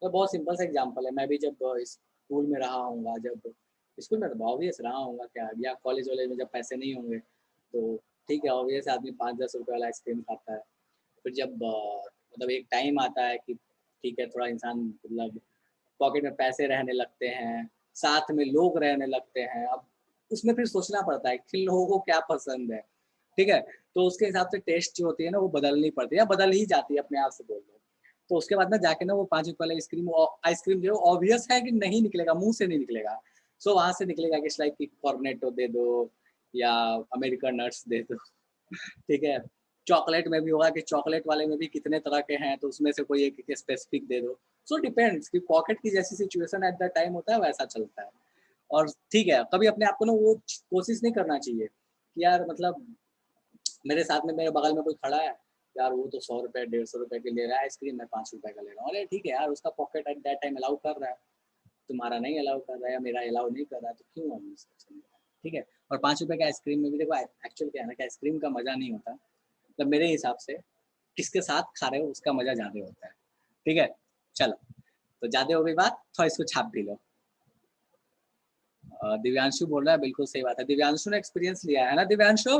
S1: तो बहुत सिंपल सा एग्जांपल है, मैं भी जब स्कूल में रहा हूँगा, जब स्कूल में तो ऑब्वियस रहा हूँगा क्या, या कॉलेज वॉलेज में जब पैसे नहीं होंगे तो ठीक है, ऑब्वियस आदमी 5-10 रुपये वाला आइसक्रीम खाता है। फिर जब मतलब एक टाइम आता है कि ठीक है थोड़ा इंसान मतलब पॉकेट में पैसे रहने लगते हैं, साथ में लोग रहने लगते हैं, अब उसमें फिर सोचना पड़ता है कि लोगों को क्या पसंद है, ठीक है। तो उसके हिसाब से टेस्ट जो होती है ना वो बदलनी पड़ती है, या बदल ही जाती है अपने आप से, बोल दो। तो उसके बाद में जाके ना वो 5 रुपये वाला आइसक्रीम जो ऑब्वियस है कि नहीं निकलेगा, मुंह से नहीं निकलेगा। सो वहां से निकलेगा कि लाइक कॉर्नेटो दे दो या अमेरिकन नट्स दे दो, ठीक है। चॉकलेट में भी होगा कि चॉकलेट वाले में भी कितने तरह के हैं, तो उसमें से कोई एक स्पेसिफिक दे दो। सो डिपेंड्स कि पॉकेट की जैसी सिचुएशन एट द टाइम होता है वैसा चलता है। और ठीक है, कभी अपने आप को ना वो कोशिश नहीं करना चाहिए कि यार मतलब मेरे साथ में मेरे बगल में कोई खड़ा है, यार वो तो 100 रुपए 150 रुपए के ले रहा है आइसक्रीम, मैं 5 रुपए का ले रहा हूँ। अरे ठीक है यार, उसका pocket at that time allow कर रहा है, तुम्हारा नहीं अलाउ कर रहा है या मेरा अलाउ नहीं कर रहा है, तो क्यों हम ठीक है। और 5 रुपए के आइसक्रीम में भी देखो एक्चुअल क्या है ना कि आइसक्रीम का मजा नहीं होता, मतलब मेरे हिसाब से किसके साथ खा रहे हो उसका मजा ज्यादा होता है, ठीक है। चलो, तो ज्यादा हो गई बात, थोड़ा इसको छाप भी लो। दिव्यांशु बोल रहा है, बिल्कुल सही बात है, दिव्यांशु ने एक्सपीरियंस लिया है ना। दिव्यांशु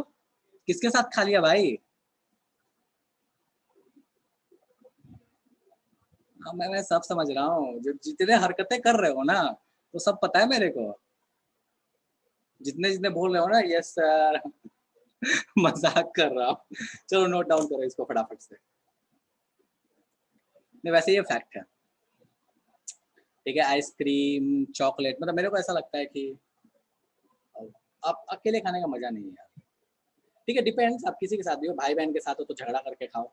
S1: किसके साथ खा लिया भाई? हाँ मैं सब समझ रहा हूँ, जो जितने हरकतें कर रहे हो ना वो सब पता है मेरे को, जितने जितने बोल रहे हो ना, यस सर मजाक कर रहा हूँ। चलो नोट डाउन करो इसको फटाफट से। नहीं वैसे ये फैक्ट है, ठीक है। आइसक्रीम चॉकलेट, मतलब मेरे को ऐसा लगता है कि आप अकेले खाने का मजा नहीं है यार, ठीक है। डिपेंड्स, आप किसी के साथ भी हो, भाई बहन के साथ हो तो झगड़ा करके खाओ,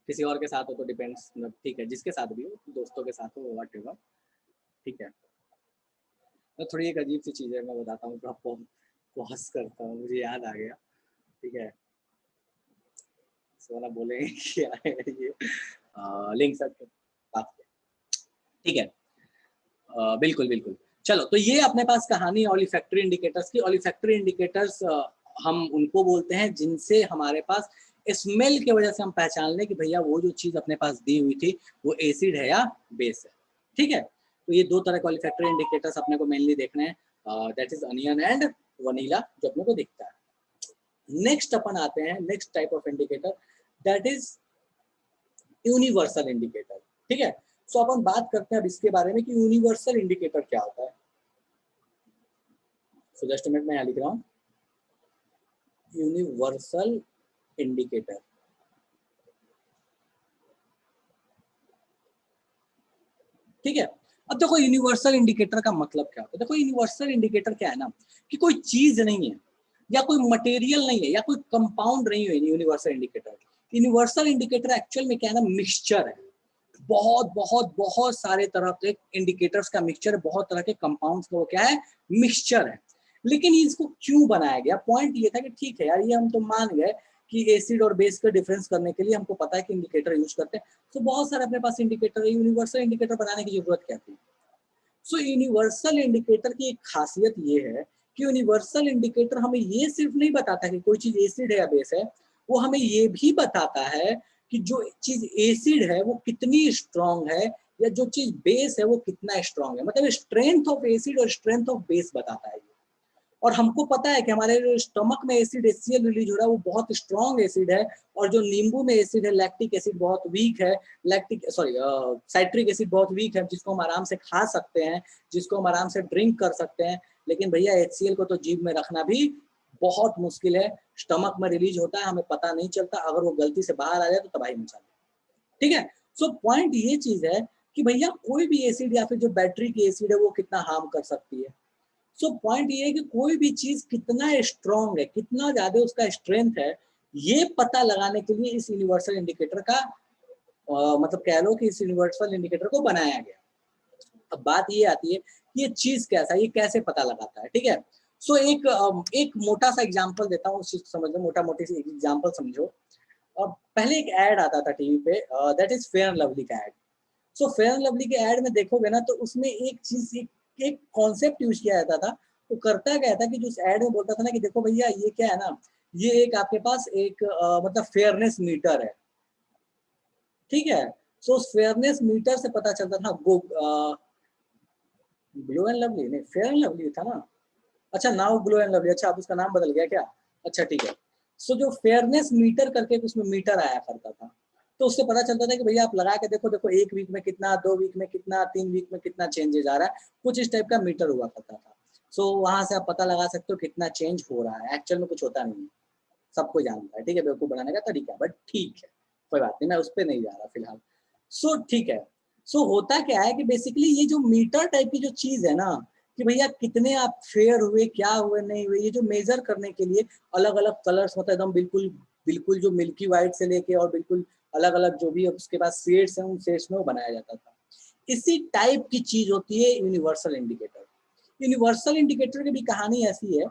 S1: किसी और के साथ हो तो डिपेंड्स, मतलब ठीक है, जिसके साथ भी हो, दोस्तों के साथ हो वट एवर, ठीक है। तो थोड़ी एक अजीब सी चीज़ है, मैं बताता हूँ, तो आपको पॉज करता हूँ, मुझे याद आ गया, ठीक है। सोना बोलेंगे क्या है ये, लिंक सर बात, ठीक है। बिल्कुल बिल्कुल। चलो, तो ये अपने पास कहानी ऑलिफैक्टरी इंडिकेटर्स की। ऑलिफैक्टरी इंडिकेटर्स हम उनको बोलते हैं जिनसे हमारे पास स्मेल की वजह से हम पहचान लें कि भैया वो जो चीज़ अपने पास दी हुई थी वो एसिड है या बेस है, ठीक है। तो ये दो तरह के ऑलिफैक्टरी इंडिकेटर्स अपने को मेनली देखने हैं, that is onion and vanilla, जो अपने को दिखता है। नेक्स्ट अपन आते हैं next type of indicator, that is universal indicator, ठीक है। सो अपन बात करते हैं अब इसके बारे में कि यूनिवर्सल इंडिकेटर क्या होता है। सो जस्ट मिनट में यहाँ लिख रहा हूँ, यूनिवर्सल इंडिकेटर, ठीक है। अब देखो यूनिवर्सल इंडिकेटर का मतलब क्या होता है। देखो यूनिवर्सल इंडिकेटर क्या है ना, कि कोई चीज नहीं है या कोई मटेरियल नहीं है या कोई कंपाउंड नहीं है universal indicator. Universal indicator actual में क्या है ना, मिक्सचर है, बहुत बहुत बहुत सारे तरह के इंडिकेटर्स का मिक्सचर है, बहुत तरह के कंपाउंड्स का वो क्या है, मिक्सचर है। लेकिन इसको क्यों बनाया गया, पॉइंट ये था कि ठीक है यार, ये हम तो मान गए कि एसिड और बेस का डिफरेंस करने के लिए हमको पता है कि इंडिकेटर यूज करते हैं, तो बहुत सारे अपने पास इंडिकेटर है, यूनिवर्सल इंडिकेटर बनाने की जरूरत क्या थी। सो यूनिवर्सल इंडिकेटर की एक खासियत ये है कि यूनिवर्सल इंडिकेटर हमें ये सिर्फ नहीं बताता कि कोई चीज एसिड है या बेस है, वो हमें ये भी बताता है कि जो चीज एसिड है वो कितनी स्ट्रांग है, या जो चीज बेस है वो कितना स्ट्रांग है, मतलब स्ट्रेंथ ऑफ एसिड और स्ट्रेंथ ऑफ बेस बताता है। और हमको पता है कि हमारे जो स्टमक में एसिड HCl रिलीज हो रहा है वो बहुत स्ट्रॉन्ग एसिड है, और जो नींबू में एसिड है लैक्टिक एसिड बहुत वीक है, साइट्रिक एसिड बहुत वीक है, जिसको हम आराम से खा सकते हैं, जिसको हम आराम से ड्रिंक कर सकते हैं। लेकिन भैया HCl को तो जीभ में रखना भी बहुत मुश्किल है, स्टमक में रिलीज होता है, हमें पता नहीं चलता, अगर वो गलती से बाहर आ जाए तो तबाही मचा दे, ठीक है। सो पॉइंट ये चीज है कि भैया कोई भी एसिड या फिर जो बैटरी की एसिड है वो कितना हार्म कर सकती है। सो पॉइंट ये है कि कोई भी चीज कितना स्ट्रांग है, कितना ज्यादा उसका स्ट्रेंथ है, ये पता लगाने के लिए इस यूनिवर्सल इंडिकेटर का मतलब कह लो कि इस यूनिवर्सल इंडिकेटर को बनाया गया। अब बात ये आती है कि ये चीज कैसा है, ये कैसे पता लगाता है, ठीक है। सो एक मोटा सा एग्जांपल देता हूँ, उस चीज को समझ लो, मोटा मोटी सी एग्जांपल समझो। पहले एक ऐड आता था टीवी पे, that is Fair and Lovely का ad. So Fair and Lovely के ऐड में देखोगे ना, तो उसमें एक चीज, एक कॉन्सेप्ट यूज किया जाता था। वो करता क्या था कि जो उस ऐड में बोलता था ना कि देखो भैया ये क्या है ना, ये एक आपके पास एक मतलब फेयरनेस मीटर है, ठीक है। सो उस फेयरनेस मीटर से पता चलता था ग्लो एंड लवली नहीं, फेयर एंड लवली था ना। अच्छा नाउ ग्लो एंड लवली, अच्छा अब उसका नाम बदल गया क्या? अच्छा ठीक है। सो जो फेयरनेस मीटर करके उसमें मीटर आया करता था, तो उससे पता चलता था कि भैया आप लगा के देखो, देखो 1 वीक में कितना, 2 वीक में कितना, 3 वीक में कितना चेंजेस आ रहा है, कुछ इस टाइप का मीटर हुआ करता था। सो वहां से आप पता लगा सकते हो कितना चेंज हो रहा है। एक्चुअल में कुछ होता नहीं है, सबको जानता है, ठीक है, बेवकूफ बनाने का तरीका, बट ठीक है, कोई बात नहीं, मैं उस पर नहीं जा रहा फिलहाल। सो ठीक है। सो होता क्या है कि बेसिकली ये जो मीटर टाइप की जो चीज है ना, कि भैया कितने आप फेयर हुए, क्या हुए, नहीं हुए, ये जो मेजर करने के लिए अलग अलग कलर्स, मतलब एकदम बिल्कुल बिल्कुल जो मिल्की वाइट से लेके और बिल्कुल अलग अलग जो भी उसके पास शेड्स हैं, उन शेड्स में वो बनाया जाता था। इसी टाइप की चीज होती है यूनिवर्सल इंडिकेटर। यूनिवर्सल इंडिकेटर की भी कहानी ऐसी है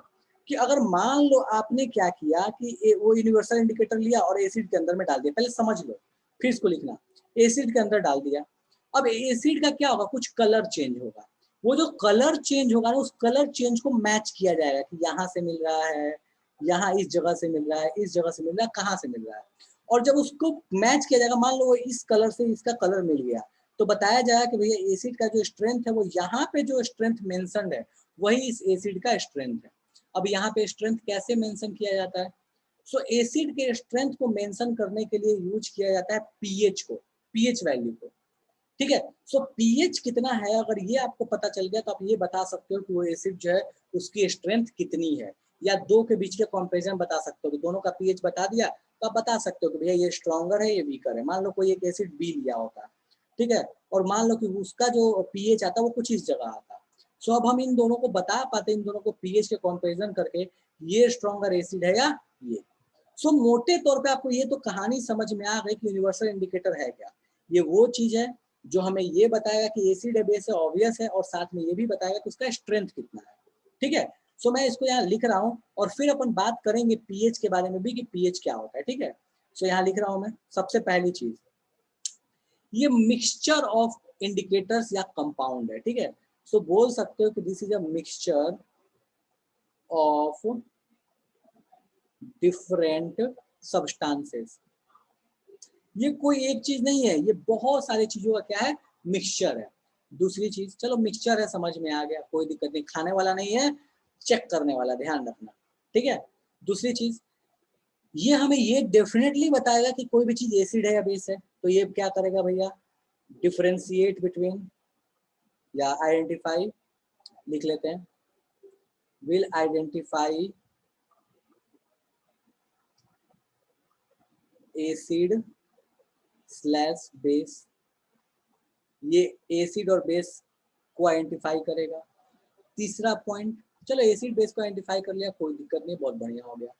S1: कि अगर मान लो आपने क्या किया कि वो यूनिवर्सल इंडिकेटर लिया और एसिड के अंदर में डाल दिया, पहले समझ लो फिर इसको लिखना। एसिड के अंदर डाल दिया, अब एसिड का क्या होगा, कुछ कलर चेंज होगा। वो जो कलर चेंज होगा ना, उस कलर चेंज को मैच किया जाएगा कि यहाँ से मिल रहा है, यहाँ इस जगह से मिल रहा है, इस जगह से मिल रहा है, कहाँ से मिल रहा है। और जब उसको मैच किया जाएगा, मान लो वो इस कलर से इसका कलर मिल गया, तो बताया जाएगा कि भैया एसिड का जो स्ट्रेंथ है, वो यहाँ पे जो स्ट्रेंथ मेंशन्ड है वही इस एसिड का स्ट्रेंथ है। अब यहाँ पे स्ट्रेंथ कैसे मेंशन किया जाता है? सो एसिड के स्ट्रेंथ को मेंशन करने के लिए यूज किया जाता है पीएच को, पीएच वैल्यू को, ठीक है। सो पीएच कितना है, अगर ये आपको पता चल गया तो आप ये बता सकते हो कि वो एसिड जो है उसकी स्ट्रेंथ कितनी है, या दो के बीच के कंपैरिजन बता सकते हो कि दोनों का पीएच बता दिया तो आप बता सकते हो कि भैया ये स्ट्रॉन्गर है, ये वीकर है। मान लो कोई एक एसिड बी लिया होता, ठीक है, और मान लो कि उसका जो पीएच आता वो कुछ इस जगह आता। सो अब हम इन दोनों को बता पाते, इन दोनों को पीएच के कंपैरिजन करके, ये स्ट्रॉन्गर एसिड है या ये। सो मोटे तौर पे आपको ये तो कहानी समझ में आ गई कि यूनिवर्सल इंडिकेटर है क्या। ये वो चीज है जो हमें ये बताएगा कि एसिड है, बेस है, ऑब्वियस है, और साथ में ये भी बताएगा कि उसका स्ट्रेंथ कितना है, ठीक है। सो मैं इसको यहाँ लिख रहा हूँ और फिर अपन बात करेंगे पीएच के बारे में भी कि पीएच क्या होता है, ठीक है। सो यहाँ लिख रहा हूँ मैं, सबसे पहली चीज, ये मिक्सचर ऑफ इंडिकेटर्स या कंपाउंड है, ठीक है। सो बोल सकते हो कि this is a mixture of different substances. ये कोई एक चीज नहीं है, ये बहुत सारी चीजों का क्या है, मिक्सचर है। दूसरी चीज, चलो मिक्सचर है समझ में आ गया, कोई दिक्कत नहीं, खाने वाला नहीं है, चेक करने वाला, ध्यान रखना, ठीक है। दूसरी चीज, ये हमें ये डेफिनेटली बताएगा कि कोई भी चीज एसिड है या बेस है। तो ये क्या करेगा भैया, डिफरेंशिएट बिटवीन या आइडेंटिफाई, लिख लेते हैं, will identify acid slash base. ये एसिड और बेस को आइडेंटिफाई करेगा। तीसरा पॉइंट, चलो एसिड बेस को आइडेंटिफाई कर लिया, कोई दिक्कत नहीं, बहुत बढ़िया हो गया।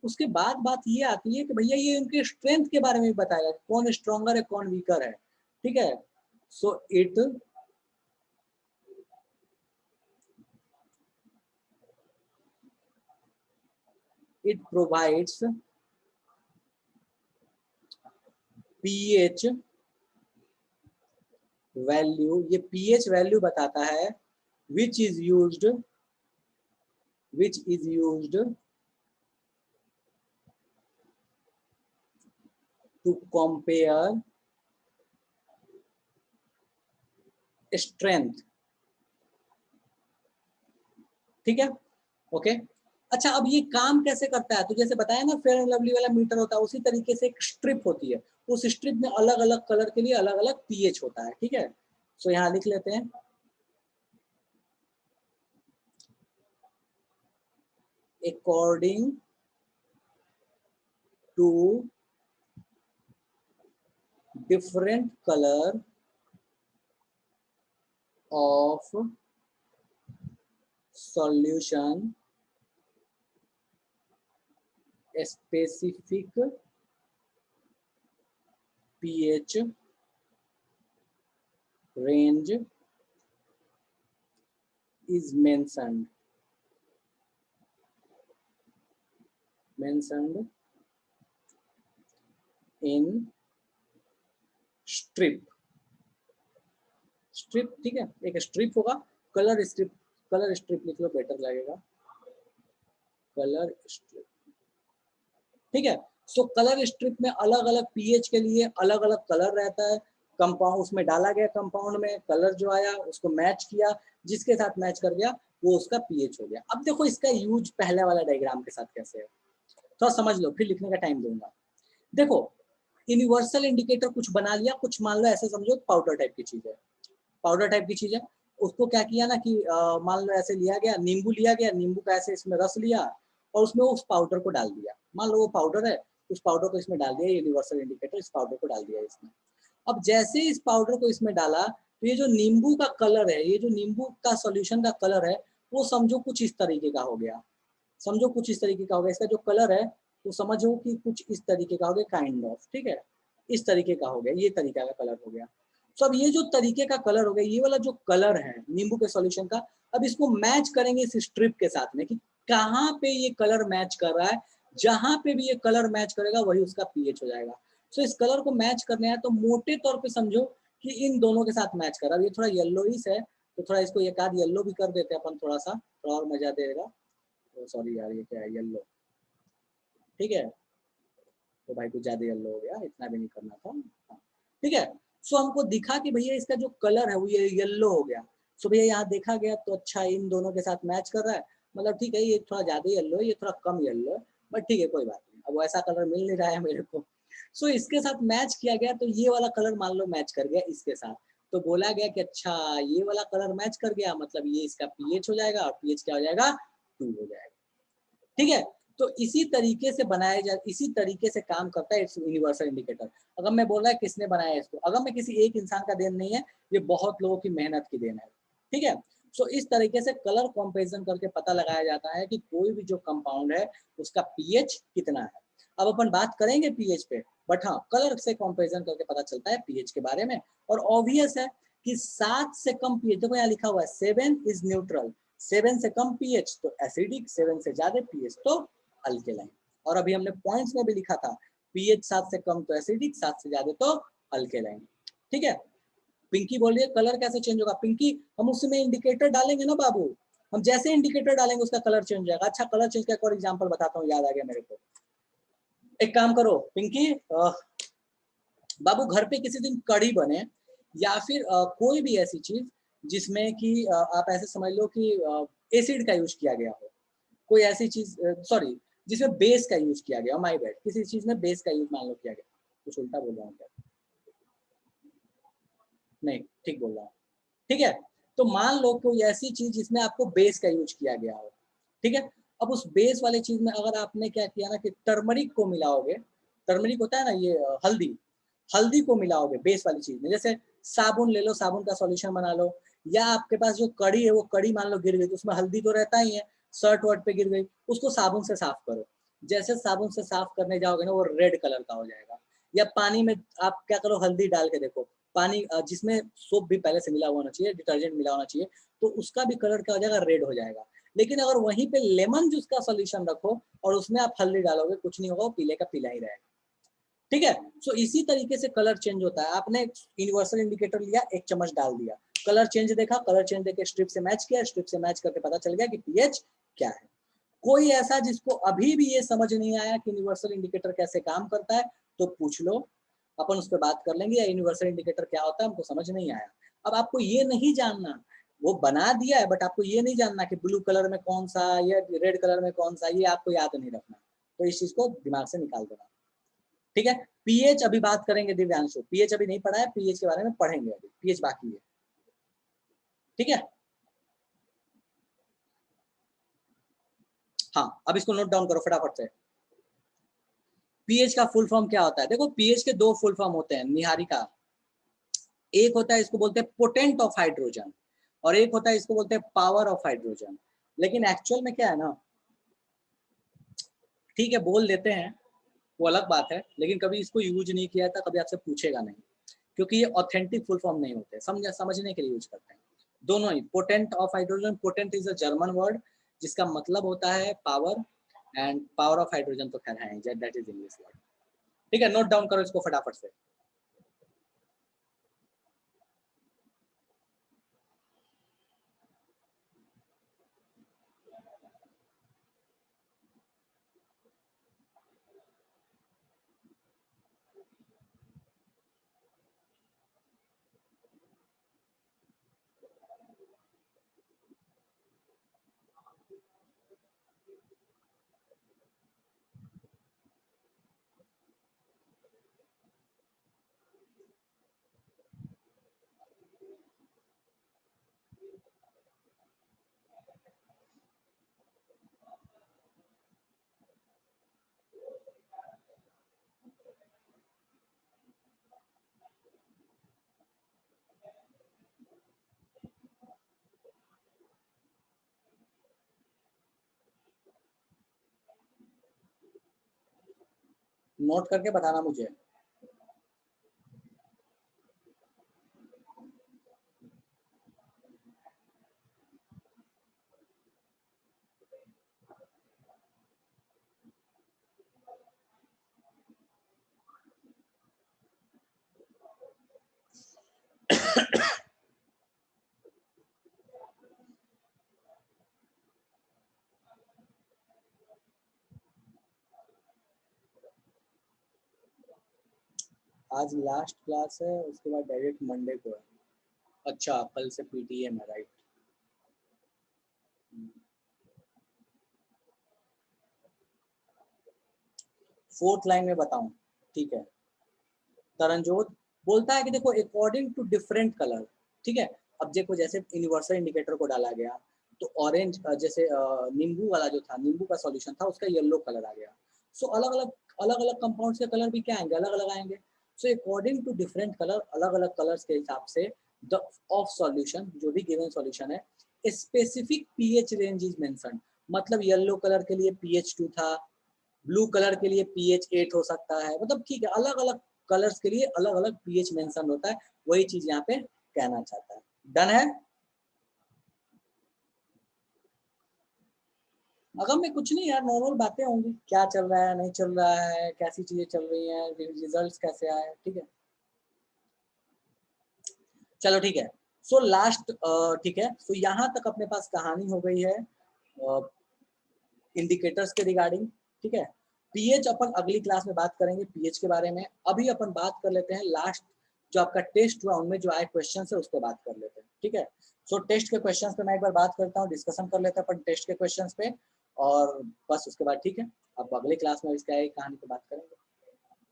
S1: उसके बाद बात ये आती है कि भैया ये उनके स्ट्रेंथ के बारे में भी बताएगा, कौन स्ट्रॉन्गर है कौन वीकर है, ठीक है। So it provides pH value, ये पीएच वैल्यू बताता है, which is used to compare strength, ठीक है, ओके। अच्छा अब ये काम कैसे करता है, तो जैसे बताया ना फेयर एंड लवली वाला मीटर होता है, उसी तरीके से एक स्ट्रिप होती है, उस स्ट्रिप में अलग अलग कलर के लिए अलग अलग पीएच होता है, ठीक है। सो यहाँ लिख लेते हैं, according to different colour of solution specific pH range is mentioned in strip, ठीक है, एक स्ट्रिप होगा, कलर स्ट्रिप लिख लो, बेटर लगेगा, कलर स्ट्रिप, ठीक है। सो कलर स्ट्रिप में अलग अलग पीएच के लिए अलग अलग कलर रहता है, कंपाउंड उसमें डाला गया, कंपाउंड में कलर जो आया उसको मैच किया, जिसके साथ मैच कर गया वो उसका पीएच हो गया। अब देखो इसका यूज पहले वाला डायग्राम के साथ कैसे है, थोड़ा समझ लो, फिर लिखने का टाइम दूंगा। देखो यूनिवर्सल इंडिकेटर कुछ बना लिया, कुछ मान लो ऐसे समझो पाउडर टाइप की चीज है, पाउडर टाइप की चीज है, उसको क्या किया ना कि मान लो ऐसे लिया गया, नींबू लिया गया, नींबू का ऐसे इसमें रस लिया और उसमें उस पाउडर को डाल दिया, मान लो वो पाउडर है, उस पाउडर को इसमें डाल दिया, यूनिवर्सल इंडिकेटर इस पाउडर को डाल दिया इसमें। अब जैसे इस पाउडर को इसमें डाला तो ये जो नींबू का कलर है, ये जो नींबू का सॉल्यूशन का कलर है, वो समझो कुछ इस तरीके का हो गया, समझो कुछ इस तरीके का हो गया, इसका जो कलर है वो समझो कि कुछ इस तरीके का हो गया, काइंड ऑफ, ठीक है, इस तरीके का हो गया, ये तरीका का कलर हो गया। तो अब ये जो तरीके का कलर हो गया, ये वाला जो कलर है नींबू के सॉल्यूशन का, अब इसको मैच करेंगे इस स्ट्रिप के साथ में कि कहाँ पे ये कलर मैच कर रहा है, जहां पे भी ये कलर मैच करेगा वही उसका पीएच हो जाएगा। तो इस कलर को मैच करने है तो मोटे तौर पे समझो कि इन दोनों के साथ मैच कर रहा है। ये थोड़ा येलोइश है तो थोड़ा इसको एक आध येलो भी कर देते हैं अपन, थोड़ा सा थोड़ा और मजा देगा। तो सॉरी यार, ये क्या है, येलो, ठीक है, तो भाई कुछ ज्यादा येलो हो गया, इतना भी नहीं करना था, हाँ, ठीक है। सो हमको दिखा कि भैया इसका जो कलर है वो ये येलो हो गया। सो भैया यहाँ देखा गया तो अच्छा इन दोनों के साथ मैच कर रहा है, मतलब ठीक है, ये थोड़ा ज्यादा येलो है, ये थोड़ा कम येलो है, बट ठीक है कोई बात नहीं, अब वैसा कलर मिल नहीं रहा है मेरे को। सो इसके साथ मैच किया गया तो ये वाला कलर मान लो मैच कर गया इसके साथ, तो बोला गया कि अच्छा ये वाला कलर मैच कर गया, मतलब ये इसका पीएच हो जाएगा, और पीएच क्या हो जाएगा, 2 हो जाएगा, ठीक है। तो इसी तरीके से बनाया जाए, इसी तरीके से काम करता है यूनिवर्सल इंडिकेटर। अगर मैं बोल रहा है किसने बनाया इसको, अगर मैं किसी एक इंसान का देन नहीं है, ये बहुत लोगों की मेहनत की देन है, ठीक है। सो इस तरीके से कलर कंपैरिजन करके पता लगाया जाता है कि कोई भी जो कंपाउंड है उसका पीएच कितना है। अब अपन बात करेंगे पीएच पे, बट हाँ कलर से कंपैरिजन करके पता चलता है पीएच के बारे में। और ऑब्वियस है कि 7 से कम पीएच, देखो यहाँ लिखा हुआ है 7 इज न्यूट्रल, 7 से कम पीएच तो एसिडिक, 7 से ज्यादा पीएच तो अल्केलाइन। और अभी हमने पॉइंट्स में भी लिखा था पीएच 7 से कम तो एसिडिक, 7 से ज्यादा तो अल्केलाइन, ठीक है। पिंकी बोल रही है कलर कैसे चेंज होगा, पिंकी हम उसमें इंडिकेटर डालेंगे ना बाबू, हम जैसे इंडिकेटर डालेंगे उसका कलर चेंज हो जाएगा। अच्छा कलर चेंज का एक और एग्जांपल बताता हूँ, याद आ गया मेरे को। एक काम करो पिंकी, बाबू घर पे किसी दिन कढ़ी बने या फिर कोई भी ऐसी चीज जिसमें कि आप ऐसे समझ लो कि एसिड का यूज किया गया हो, कोई ऐसी चीज, सॉरी, जिसमें बेस का यूज किया गया, माय बैड, किसी चीज में बेस का यूज मान लो किया गया, कुछ उल्टा बोल रहा हूँ क्या, नहीं ठीक बोल रहा हूँ, ठीक है। तो मान लो कोई ऐसी चीज जिसमें आपको बेस का यूज किया गया हो, ठीक है। अब उस बेस वाली चीज में अगर आपने क्या किया ना कि टर्मरिक को मिलाओगे, टर्मरिक होता है ना ये हल्दी, हल्दी को मिलाओगे बेस वाली चीज में, जैसे साबुन ले लो, साबुन का सॉल्यूशन बना लो, या आपके पास जो कड़ी है वो कड़ी मान लो गिर गई तो उसमें हल्दी तो रहता ही है, शर्ट वर्ट पे गिर गई, उसको साबुन से साफ करो, जैसे साबुन से साफ करने जाओगे ना वो रेड कलर का हो जाएगा। या पानी में आप क्या करो, हल्दी डाल के देखो, पानी जिसमें सोप भी पहले से मिला होना चाहिए, डिटर्जेंट मिला होना चाहिए, तो उसका भी कलर क्या हो जाएगा, रेड हो जाएगा। लेकिन अगर वहीं पे लेमन जूस का सॉल्यूशन रखो और उसमें आप हल्दी डालोगे, कुछ नहीं होगा, पीले का पीला ही रहेगा, ठीक है। सो इसी तरीके से कलर चेंज होता है। आपने यूनिवर्सल इंडिकेटर लिया, 1 चम्मच डाल दिया, कलर चेंज देखा, कलर चेंज देके स्ट्रिप से मैच किया, स्ट्रिप से मैच करके पता चल गया कि पीएच क्या है। कोई ऐसा जिसको अभी भी ये समझ नहीं आया कि यूनिवर्सल इंडिकेटर कैसे काम करता है तो पूछ लो, अपन उस पर बात कर लेंगे, या यूनिवर्सल इंडिकेटर क्या होता है हमको समझ नहीं आया। अब आपको ये नहीं जानना, वो बना दिया है बट आपको ये नहीं जानना कि ब्लू कलर में कौन सा या रेड कलर में कौन सा, ये आपको याद नहीं रखना, तो इस चीज को दिमाग से निकाल देना, ठीक है। पीएच अभी बात करेंगे दिव्यांशु, पीएच अभी नहीं पढ़ा है, पीएच के बारे में पढ़ेंगे, अभी पीएच बाकी है, ठीक है। हाँ अब इसको नोट डाउन करो फटाफट से। पीएच का फुल फॉर्म क्या होता है, देखो पीएच के 2 फुल फॉर्म होते हैं निहारिका, एक होता है इसको बोलते हैं पोटेंट ऑफ हाइड्रोजन, और एक होता है इसको बोलते हैं पावर ऑफ हाइड्रोजन। लेकिन एक्चुअल में क्या है ना, ठीक है बोल देते हैं, वो अलग बात है, लेकिन कभी इसको यूज नहीं किया था, कभी आपसे पूछेगा नहीं, क्योंकि ये ऑथेंटिक फुल फॉर्म नहीं होते, समझने के लिए यूज करते हैं दोनों ही। Potent of hydrogen, potent is a German word जिसका मतलब होता है power, and power of hydrogen तो खैर है, दैट इज इंग्लिश वर्ड। ठीक है, नोट डाउन करो इसको फटाफट से। नोट करके बताना मुझे। आज लास्ट क्लास है, उसके बाद डायरेक्ट मंडे को है। अच्छा, कल से पीटीएम है, राइट। फोर्थ लाइन में बताऊं, ठीक है। तरनजोत बोलता है कि देखो अकॉर्डिंग टू डिफरेंट कलर, ठीक है। अब देखो जैसे यूनिवर्सल इंडिकेटर को डाला गया तो ऑरेंज, जैसे नींबू वाला जो था, नींबू का सॉल्यूशन था, उसका येलो कलर आ गया। सो अलग अलग कंपाउंड्स के कलर भी क्या आएंगे, अलग अलग आएंगे। So according to different colour, अलग अलग कलर्स के हिसाब से द ऑफ सॉल्यूशन, जो भी गिवन सॉल्यूशन है, specific pH range is mentioned. मतलब येलो कलर के लिए pH 2 था, ब्लू कलर के लिए pH 8 हो सकता है, मतलब ठीक है, अलग अलग कलर्स के लिए अलग अलग पीएच मेंशन होता है। वही चीज यहाँ पे कहना चाहता है। डन है। अगर में कुछ नहीं यार, नॉर्मल बातें होंगी, क्या चल रहा है नहीं चल रहा है, कैसी चीजें चल रही हैं, रिजल्ट्स कैसे आए, ठीक है। चलो ठीक है। सो लास्ट, ठीक है, सो यहाँ तक अपने पास कहानी हो गई है इंडिकेटर्स के रिगार्डिंग, ठीक है। पीएच अपन अगली क्लास में बात करेंगे पीएच के बारे में। अभी अपन बात कर लेते हैं लास्ट जो आपका टेस्ट हुआ उनमें जो आए क्वेश्चन है उसको बात कर लेते हैं, ठीक है। सो टेस्ट के क्वेश्चंस पे मैं एक बार बात करता हूँ, डिस्कशन कर लेते हैं अपन टेस्ट के क्वेश्चंस पे, और बस उसके बाद ठीक है, अब अगले क्लास में इसका एक कहानी पे बात करेंगे,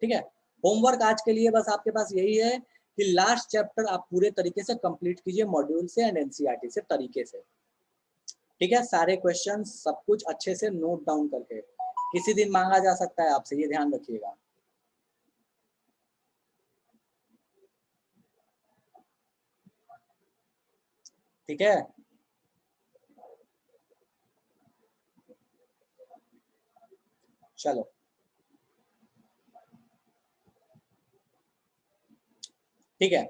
S1: ठीक है। होमवर्क आज के लिए बस आपके पास यही है कि लास्ट चैप्टर आप पूरे तरीके से कंप्लीट कीजिए, मॉड्यूल से एंड एनसीईआरटी से तरीके से, ठीक है। सारे क्वेश्चन सब कुछ अच्छे से नोट डाउन करके, किसी दिन मांगा जा सकता है आपसे, ये ध्यान रखिएगा। ठीक है, चलो ठीक है।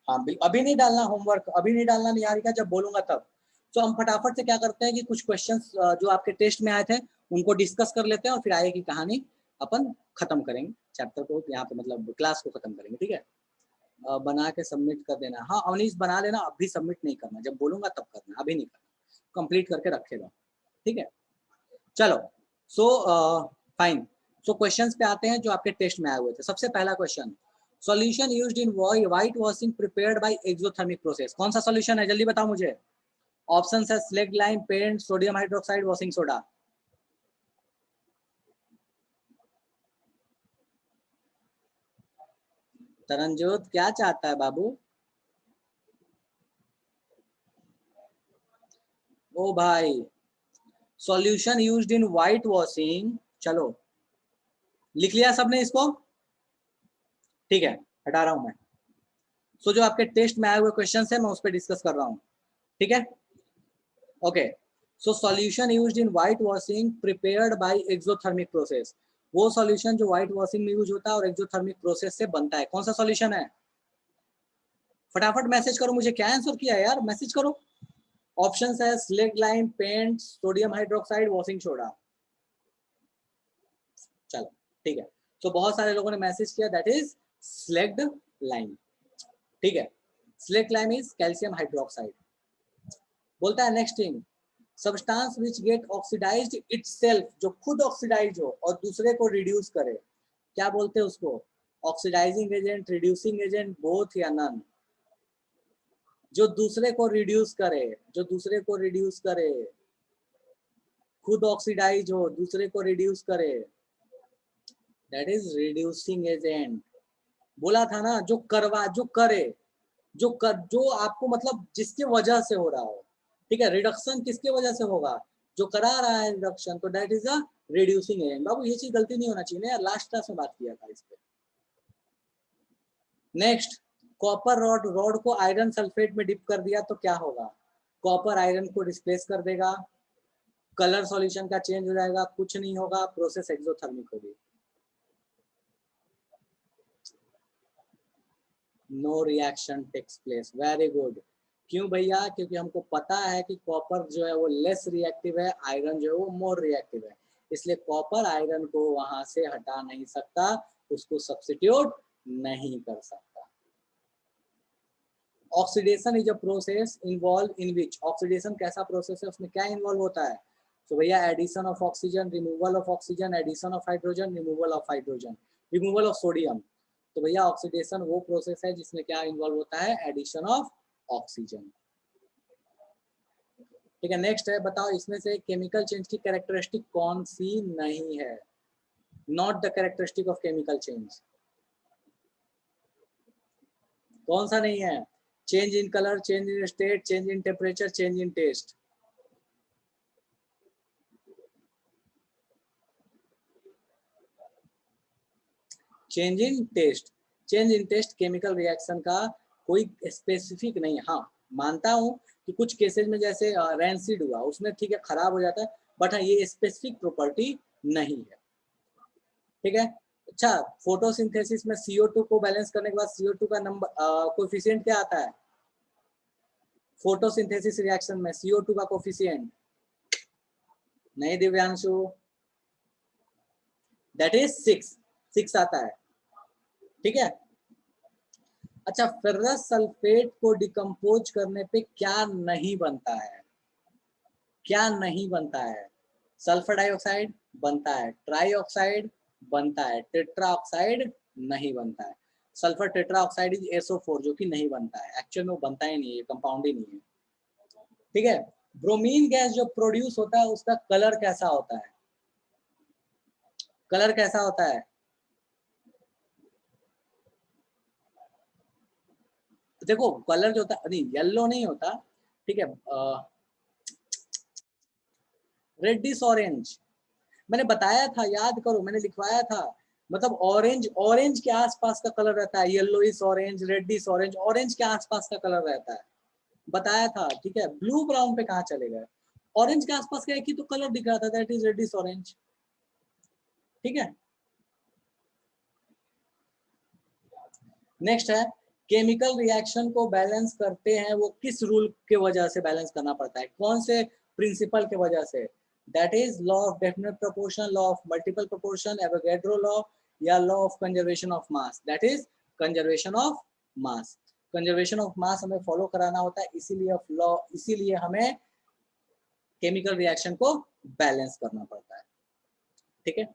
S1: हाँ अभी नहीं डालना होमवर्क, अभी नहीं डालना निहारिका, जब बोलूंगा तब। तो हम फटाफट से क्या करते हैं कि कुछ क्वेश्चंस जो आपके टेस्ट में आए थे उनको डिस्कस कर लेते हैं, और फिर आगे की कहानी अपन खत्म करेंगे, चैप्टर को यहाँ पे मतलब क्लास को खत्म करेंगे, ठीक है। बना के सबमिट कर देना। हाँ अवनीश बना लेना, अभी सबमिट नहीं करना, जब बोलूंगा तब करना, अभी नहीं करना, कंप्लीट करके रखेगा, ठीक है। चलो, सो फाइन। सो क्वेश्चंस पे आते हैं जो आपके टेस्ट में आए हुए थे। सबसे पहला question, solution used in white washing prepared by exothermic process. कौन सा सॉल्यूशन है, जल्दी बताओ मुझे। ऑप्शन है slaked lime, paint, sodium hydroxide, washing soda. Taranjot क्या चाहता है बाबू? ओ भाई, solution used in white washing, चलो लिख लिया सबने इसको, ठीक है, हटा रहा हूं मैं। सो जो आपके टेस्ट में आए हुए क्वेश्चन है मैं उस पर डिस्कस कर रहा हूँ, ठीक है, okay. So solution used in white washing prepared by exothermic process, वो सॉल्यूशन जो व्हाइट वॉशिंग में यूज होता है और एक्सोथर्मिक प्रोसेस से बनता है, कौन सा सॉल्यूशन है? फटाफट मैसेज करो मुझे, क्या आंसर किया यार, मैसेज करो। ऑप्शन है slaked lime, paint, sodium hydroxide, washing soda. चलो ठीक है, तो बहुत सारे लोगों ने मैसेज किया, दैट इज स्लेक्ड लाइम। ठीक है, slaked lime is calcium hydroxide. बोलता है next thing, substance which get oxidized itself, जो खुद ऑक्सीडाइज हो और दूसरे को रिड्यूस करे, क्या बोलते हैं उसको? Oxidizing agent, reducing agent, both या नन? जो दूसरे को रिड्यूस करे, जो दूसरे को रिड्यूस करे, खुद ऑक्सीडाइज हो दूसरे को रिड्यूस करे, दैट इज रिड्यूसिंग एजेंट। बोला था ना, जो करवा, जो करे, जो आपको मतलब जिसके वजह से हो रहा हो, ठीक है, रिडक्शन किसके वजह से होगा? जो करा रहा है रिडक्शन, तो that is a reducing agent. बाबू ये चीज गलती नहीं होना चाहिए ना यार, लास्ट क्लास में बात किया था इस पे। नेक्स्ट, कॉपर रॉड, रॉड को आयरन सल्फेट में डिप कर दिया तो क्या होगा? कॉपर आयरन को डिस्प्लेस कर देगा, कलर सॉल्यूशन का चेंज हो जाएगा, कुछ नहीं होगा, प्रोसेस एक्सोथर्मिक होगी। No reaction takes place, very good. क्यों भैया? क्योंकि हमको पता है कि कॉपर जो है वो लेस रिएक्टिव है, आयरन जो है वो मोर रिएक्टिव है, इसलिए कॉपर आयरन को वहां से हटा नहीं सकता, उसको सब्स्टिट्यूट नहीं कर सकता। Oxidation is a process involve in which, oxidation कैसा प्रोसेस है, उसमें क्या इन्वॉल्व होता है? तो भैया addition of oxygen, removal of oxygen, addition of hydrogen, removal of hydrogen, removal of sodium. तो भैया ऑक्सीडेशन वो प्रोसेस है जिसमें क्या इन्वॉल्व होता है? Addition of oxygen. ठीक है, नेक्स्ट है, बताओ इसमें से केमिकल चेंज की कैरेक्टरिस्टिक कौन सी नहीं है? Not the characteristic of chemical change, कौन सा नहीं है? Change in colour, change in state, change in temperature, change in taste. Change in taste, change in taste chemical reaction का कोई स्पेसिफिक नहीं है। हाँ मानता हूँ कि कुछ केसेस में जैसे रैंसिड हुआ, उसमें ठीक है खराब हो जाता है, बट हाँ ये स्पेसिफिक प्रॉपर्टी नहीं है। ठीक है, अच्छा, फोटोसिंथेसिस में CO2 को बैलेंस करने के बाद CO2 का नंबर कोफिशिएंट क्या आता है? फोटोसिंथेसिस रिएक्शन में CO2 का कोफिशिएंट नहीं दिव्यांशु, दैट इज 6 आता है। ठीक है, अच्छा, फेरस सल्फेट को डिकम्पोज करने पे क्या नहीं बनता है? क्या नहीं बनता है? सल्फर डाइऑक्साइड बनता है, ट्राई ऑक्साइड बनता है, टेट्रा ऑक्साइड नहीं बनता है। Sulphur tetra oxide is SO4 जो कि नहीं बनता है, एक्चुअल में वो बनता ही नहीं है, कंपाउंड ही नहीं है। ठीक है, ब्रोमीन गैस जो प्रोड्यूस होता है उसका कलर कैसा होता है? कलर कैसा होता है? देखो कलर जो होता है, नहीं येलो नहीं होता, ठीक है, रेडिश ऑरेंज, मैंने बताया था, याद करो मैंने लिखवाया था, मतलब ऑरेंज, ऑरेंज के आसपास का कलर रहता है, yellowish orange, reddish orange, orange के आसपास का कलर रहता है, बताया था। ठीक है, ब्लू ब्राउन पे कहाँ चले गए? ऑरेंज के आसपास का एक ही तो कलर दिख रहा था, दैट इज रेडिश ऑरेंज। ठीक है, नेक्स्ट है, केमिकल रिएक्शन को बैलेंस करते हैं वो किस रूल के वजह से बैलेंस करना पड़ता है? कौन से प्रिंसिपल के वजह से? That is law of definite proportion, law of multiple proportion, Avogadro law, या law of conservation of mass. That is conservation of mass. Conservation of mass हमें फॉलो कराना होता है, इसीलिए लॉ, इसीलिए हमें केमिकल रिएक्शन को बैलेंस करना पड़ता है। ठीक है,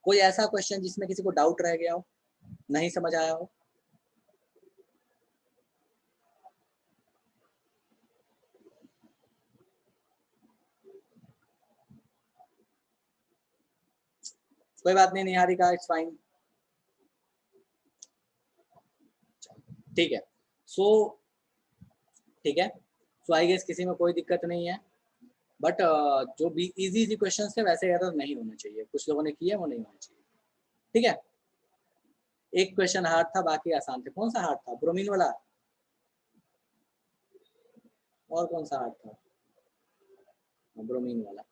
S1: कोई ऐसा क्वेश्चन जिसमें किसी को डाउट रह गया हो, नहीं समझ आया हो? कोई बात नहीं निहारिका, इट्स फाइन। ठीक है, सो ठीक है, सो आई गेस किसी में कोई दिक्कत नहीं है, बट जो भी इजी इजी क्वेश्चन थे वैसे एरर नहीं होने चाहिए, कुछ लोगों ने किए वो नहीं होने चाहिए। ठीक है, एक क्वेश्चन हार्ड था, बाकी आसान थे। कौन सा हार्ड था? ब्रोमीन वाला? और कौन सा हार्ड था? ब्रोमीन वाला।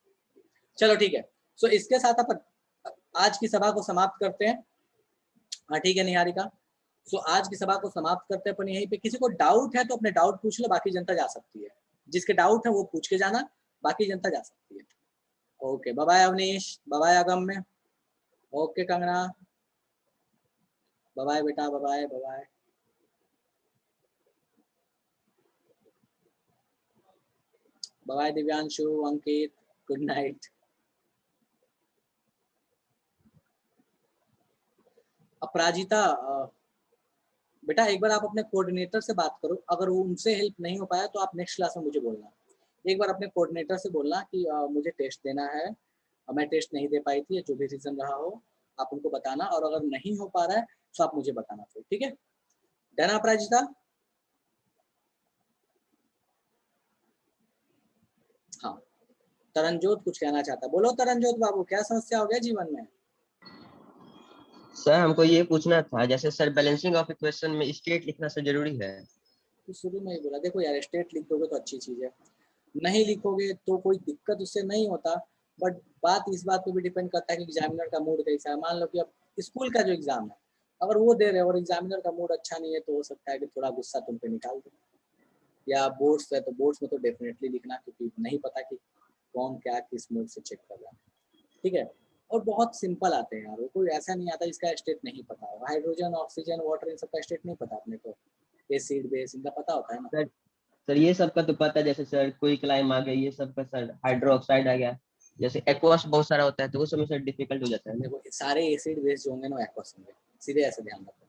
S1: चलो ठीक है, सो इसके साथ अपन आज की सभा को समाप्त करते हैं। हाँ ठीक है निहारिका, सो आज की सभा को समाप्त करते हैं अपन यहीं पे। किसी को डाउट है तो अपने डाउट पूछ लो, बाकी जनता जा सकती है। जिसके डाउट है वो पूछ के जाना, बाकी जनता जा सकती है। Okay bye bye Avnish, bye bye Agamya, okay Kangana, bye bye बेटा, bye bye bye bye. Bye bye Divyanshu, Ankit, good night. Aparajita बेटा एक बार आप अपने कोऑर्डिनेटर से बात करो, अगर वो उनसे हेल्प नहीं हो पाया तो आप नेक्स्ट क्लास में मुझे बोलना। एक बार अपने कोऑर्डिनेटर से बोलना कि मुझे टेस्ट देना है, मैं टेस्ट नहीं दे पाई थी, जो भी रीजन रहा हो आप उनको बताना, और अगर नहीं हो पा रहा है तो आप मुझे बताना फिर, ठीक है। डन अपराजिता? हाँ तरनजोत कुछ कहना चाहता, बोलो तरनजोत बाबू, क्या समस्या हो गया जीवन में?
S2: सर हमको ये पूछना था, जैसे सर बैलेंसिंग ऑफ इक्वेशन में स्टेट लिखना सर जरूरी है?
S1: तो शुरू में ही बोला, देखो यार स्टेट लिख दोगे तो अच्छी चीज़ है, नहीं लिखोगे तो कोई दिक्कत उससे नहीं होता, बट बात इस बात पे भी डिपेंड करता है कि एग्जामिनर का मूड कैसा है। मान लो कि अब स्कूल का जो एग्जाम है अगर वो दे रहे हो और एग्जामिनर का मूड अच्छा नहीं है तो हो सकता है कि थोड़ा गुस्सा तुम पे निकाल दो। या बोर्ड्स है तो बोर्ड्स में तो डेफिनेटली लिखना, क्योंकि नहीं पता कि कौन क्या किस मूड से चेक कर रहा है, ठीक है। और बहुत सिंपल आते हैं यार, कोई ऐसा नहीं आता इसका स्टेट नहीं पता होगा। हाइड्रोजन, ऑक्सीजन, वाटर, इन सबका स्टेट नहीं पता अपने को, एसिड बेस इनका पता होता है ना।
S2: सर ये सब का तो पता है, जैसे सर कोई क्लाइम आ गया, ये सब का सर हाइड्रोक्साइड आ गया, जैसे एक्वास बहुत सारा होता है तो वो सब में सर डिफिकल्ट हो जाता है ना।
S1: देखो सारे एसिड बेस जो होंगे ना एक्वस होंगे, सीधे ऐसे ध्यान रखो,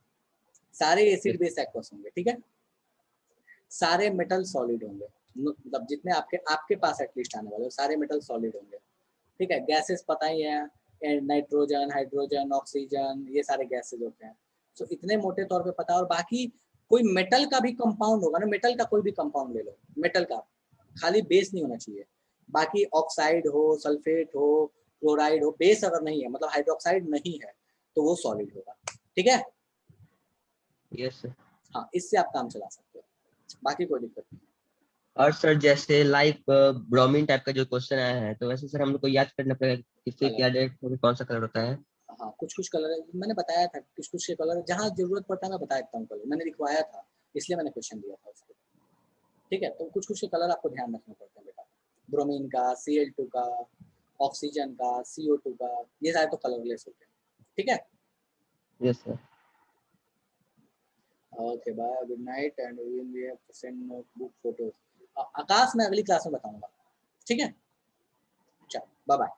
S1: सारे एसिड बेस एक्वस होंगे, ठीक है। सारे मेटल सॉलिड होंगे, मतलब जितने आपके आपके पास एटलीस्ट आने वाले सारे मेटल सॉलिड होंगे, ठीक है। गैसेस पता ही है, नाइट्रोजन, हाइड्रोजन, ऑक्सीजन, ये सारे गैसेज होते हैं। तो इतने मोटे तौर पे पता है। और बाकी कोई मेटल का भी कंपाउंड होगा ना, मेटल का कोई भी कंपाउंड ले लो, मेटल का खाली बेस नहीं होना चाहिए, बाकी ऑक्साइड हो, सल्फेट हो, क्लोराइड हो, बेस अगर नहीं है मतलब हाइड्रोक्साइड नहीं है तो वो सॉलिड होगा, ठीक है।
S2: Yes sir.
S1: हाँ इससे आप काम चला सकते हो, बाकी कोई दिक्कत नहीं।
S2: और सर जैसे लाइक ब्रोमीन टाइप का जो क्वेश्चन आया है, तो वैसे सर हम लोग को याद करना पड़ेगा किससे क्या
S1: कलर,
S2: डेट कौन सा कलर होता है?
S1: हाँ कुछ कुछ कलर मैंने बताया था, कुछ कुछ के कलर जहाँ जरूरत पड़ता है मैं बता देता हूँ, कलर मैंने लिखवाया था इसलिए मैंने क्वेश्चन दिया था उसको, ठीक है। तो कुछ कुछ के कलर आपको ध्यान रखना पड़ता है बेटा, ब्रोमीन का, Cl2 का, ऑक्सीजन का, CO2 का, ये सारे तो कलरलेस होते हैं, ठीक है।
S2: Yes sir.
S1: Okay bye, good night, and we have to send notebook photos. Akash मैं अगली क्लास में बताऊंगा, ठीक है। चलो बाय बाय।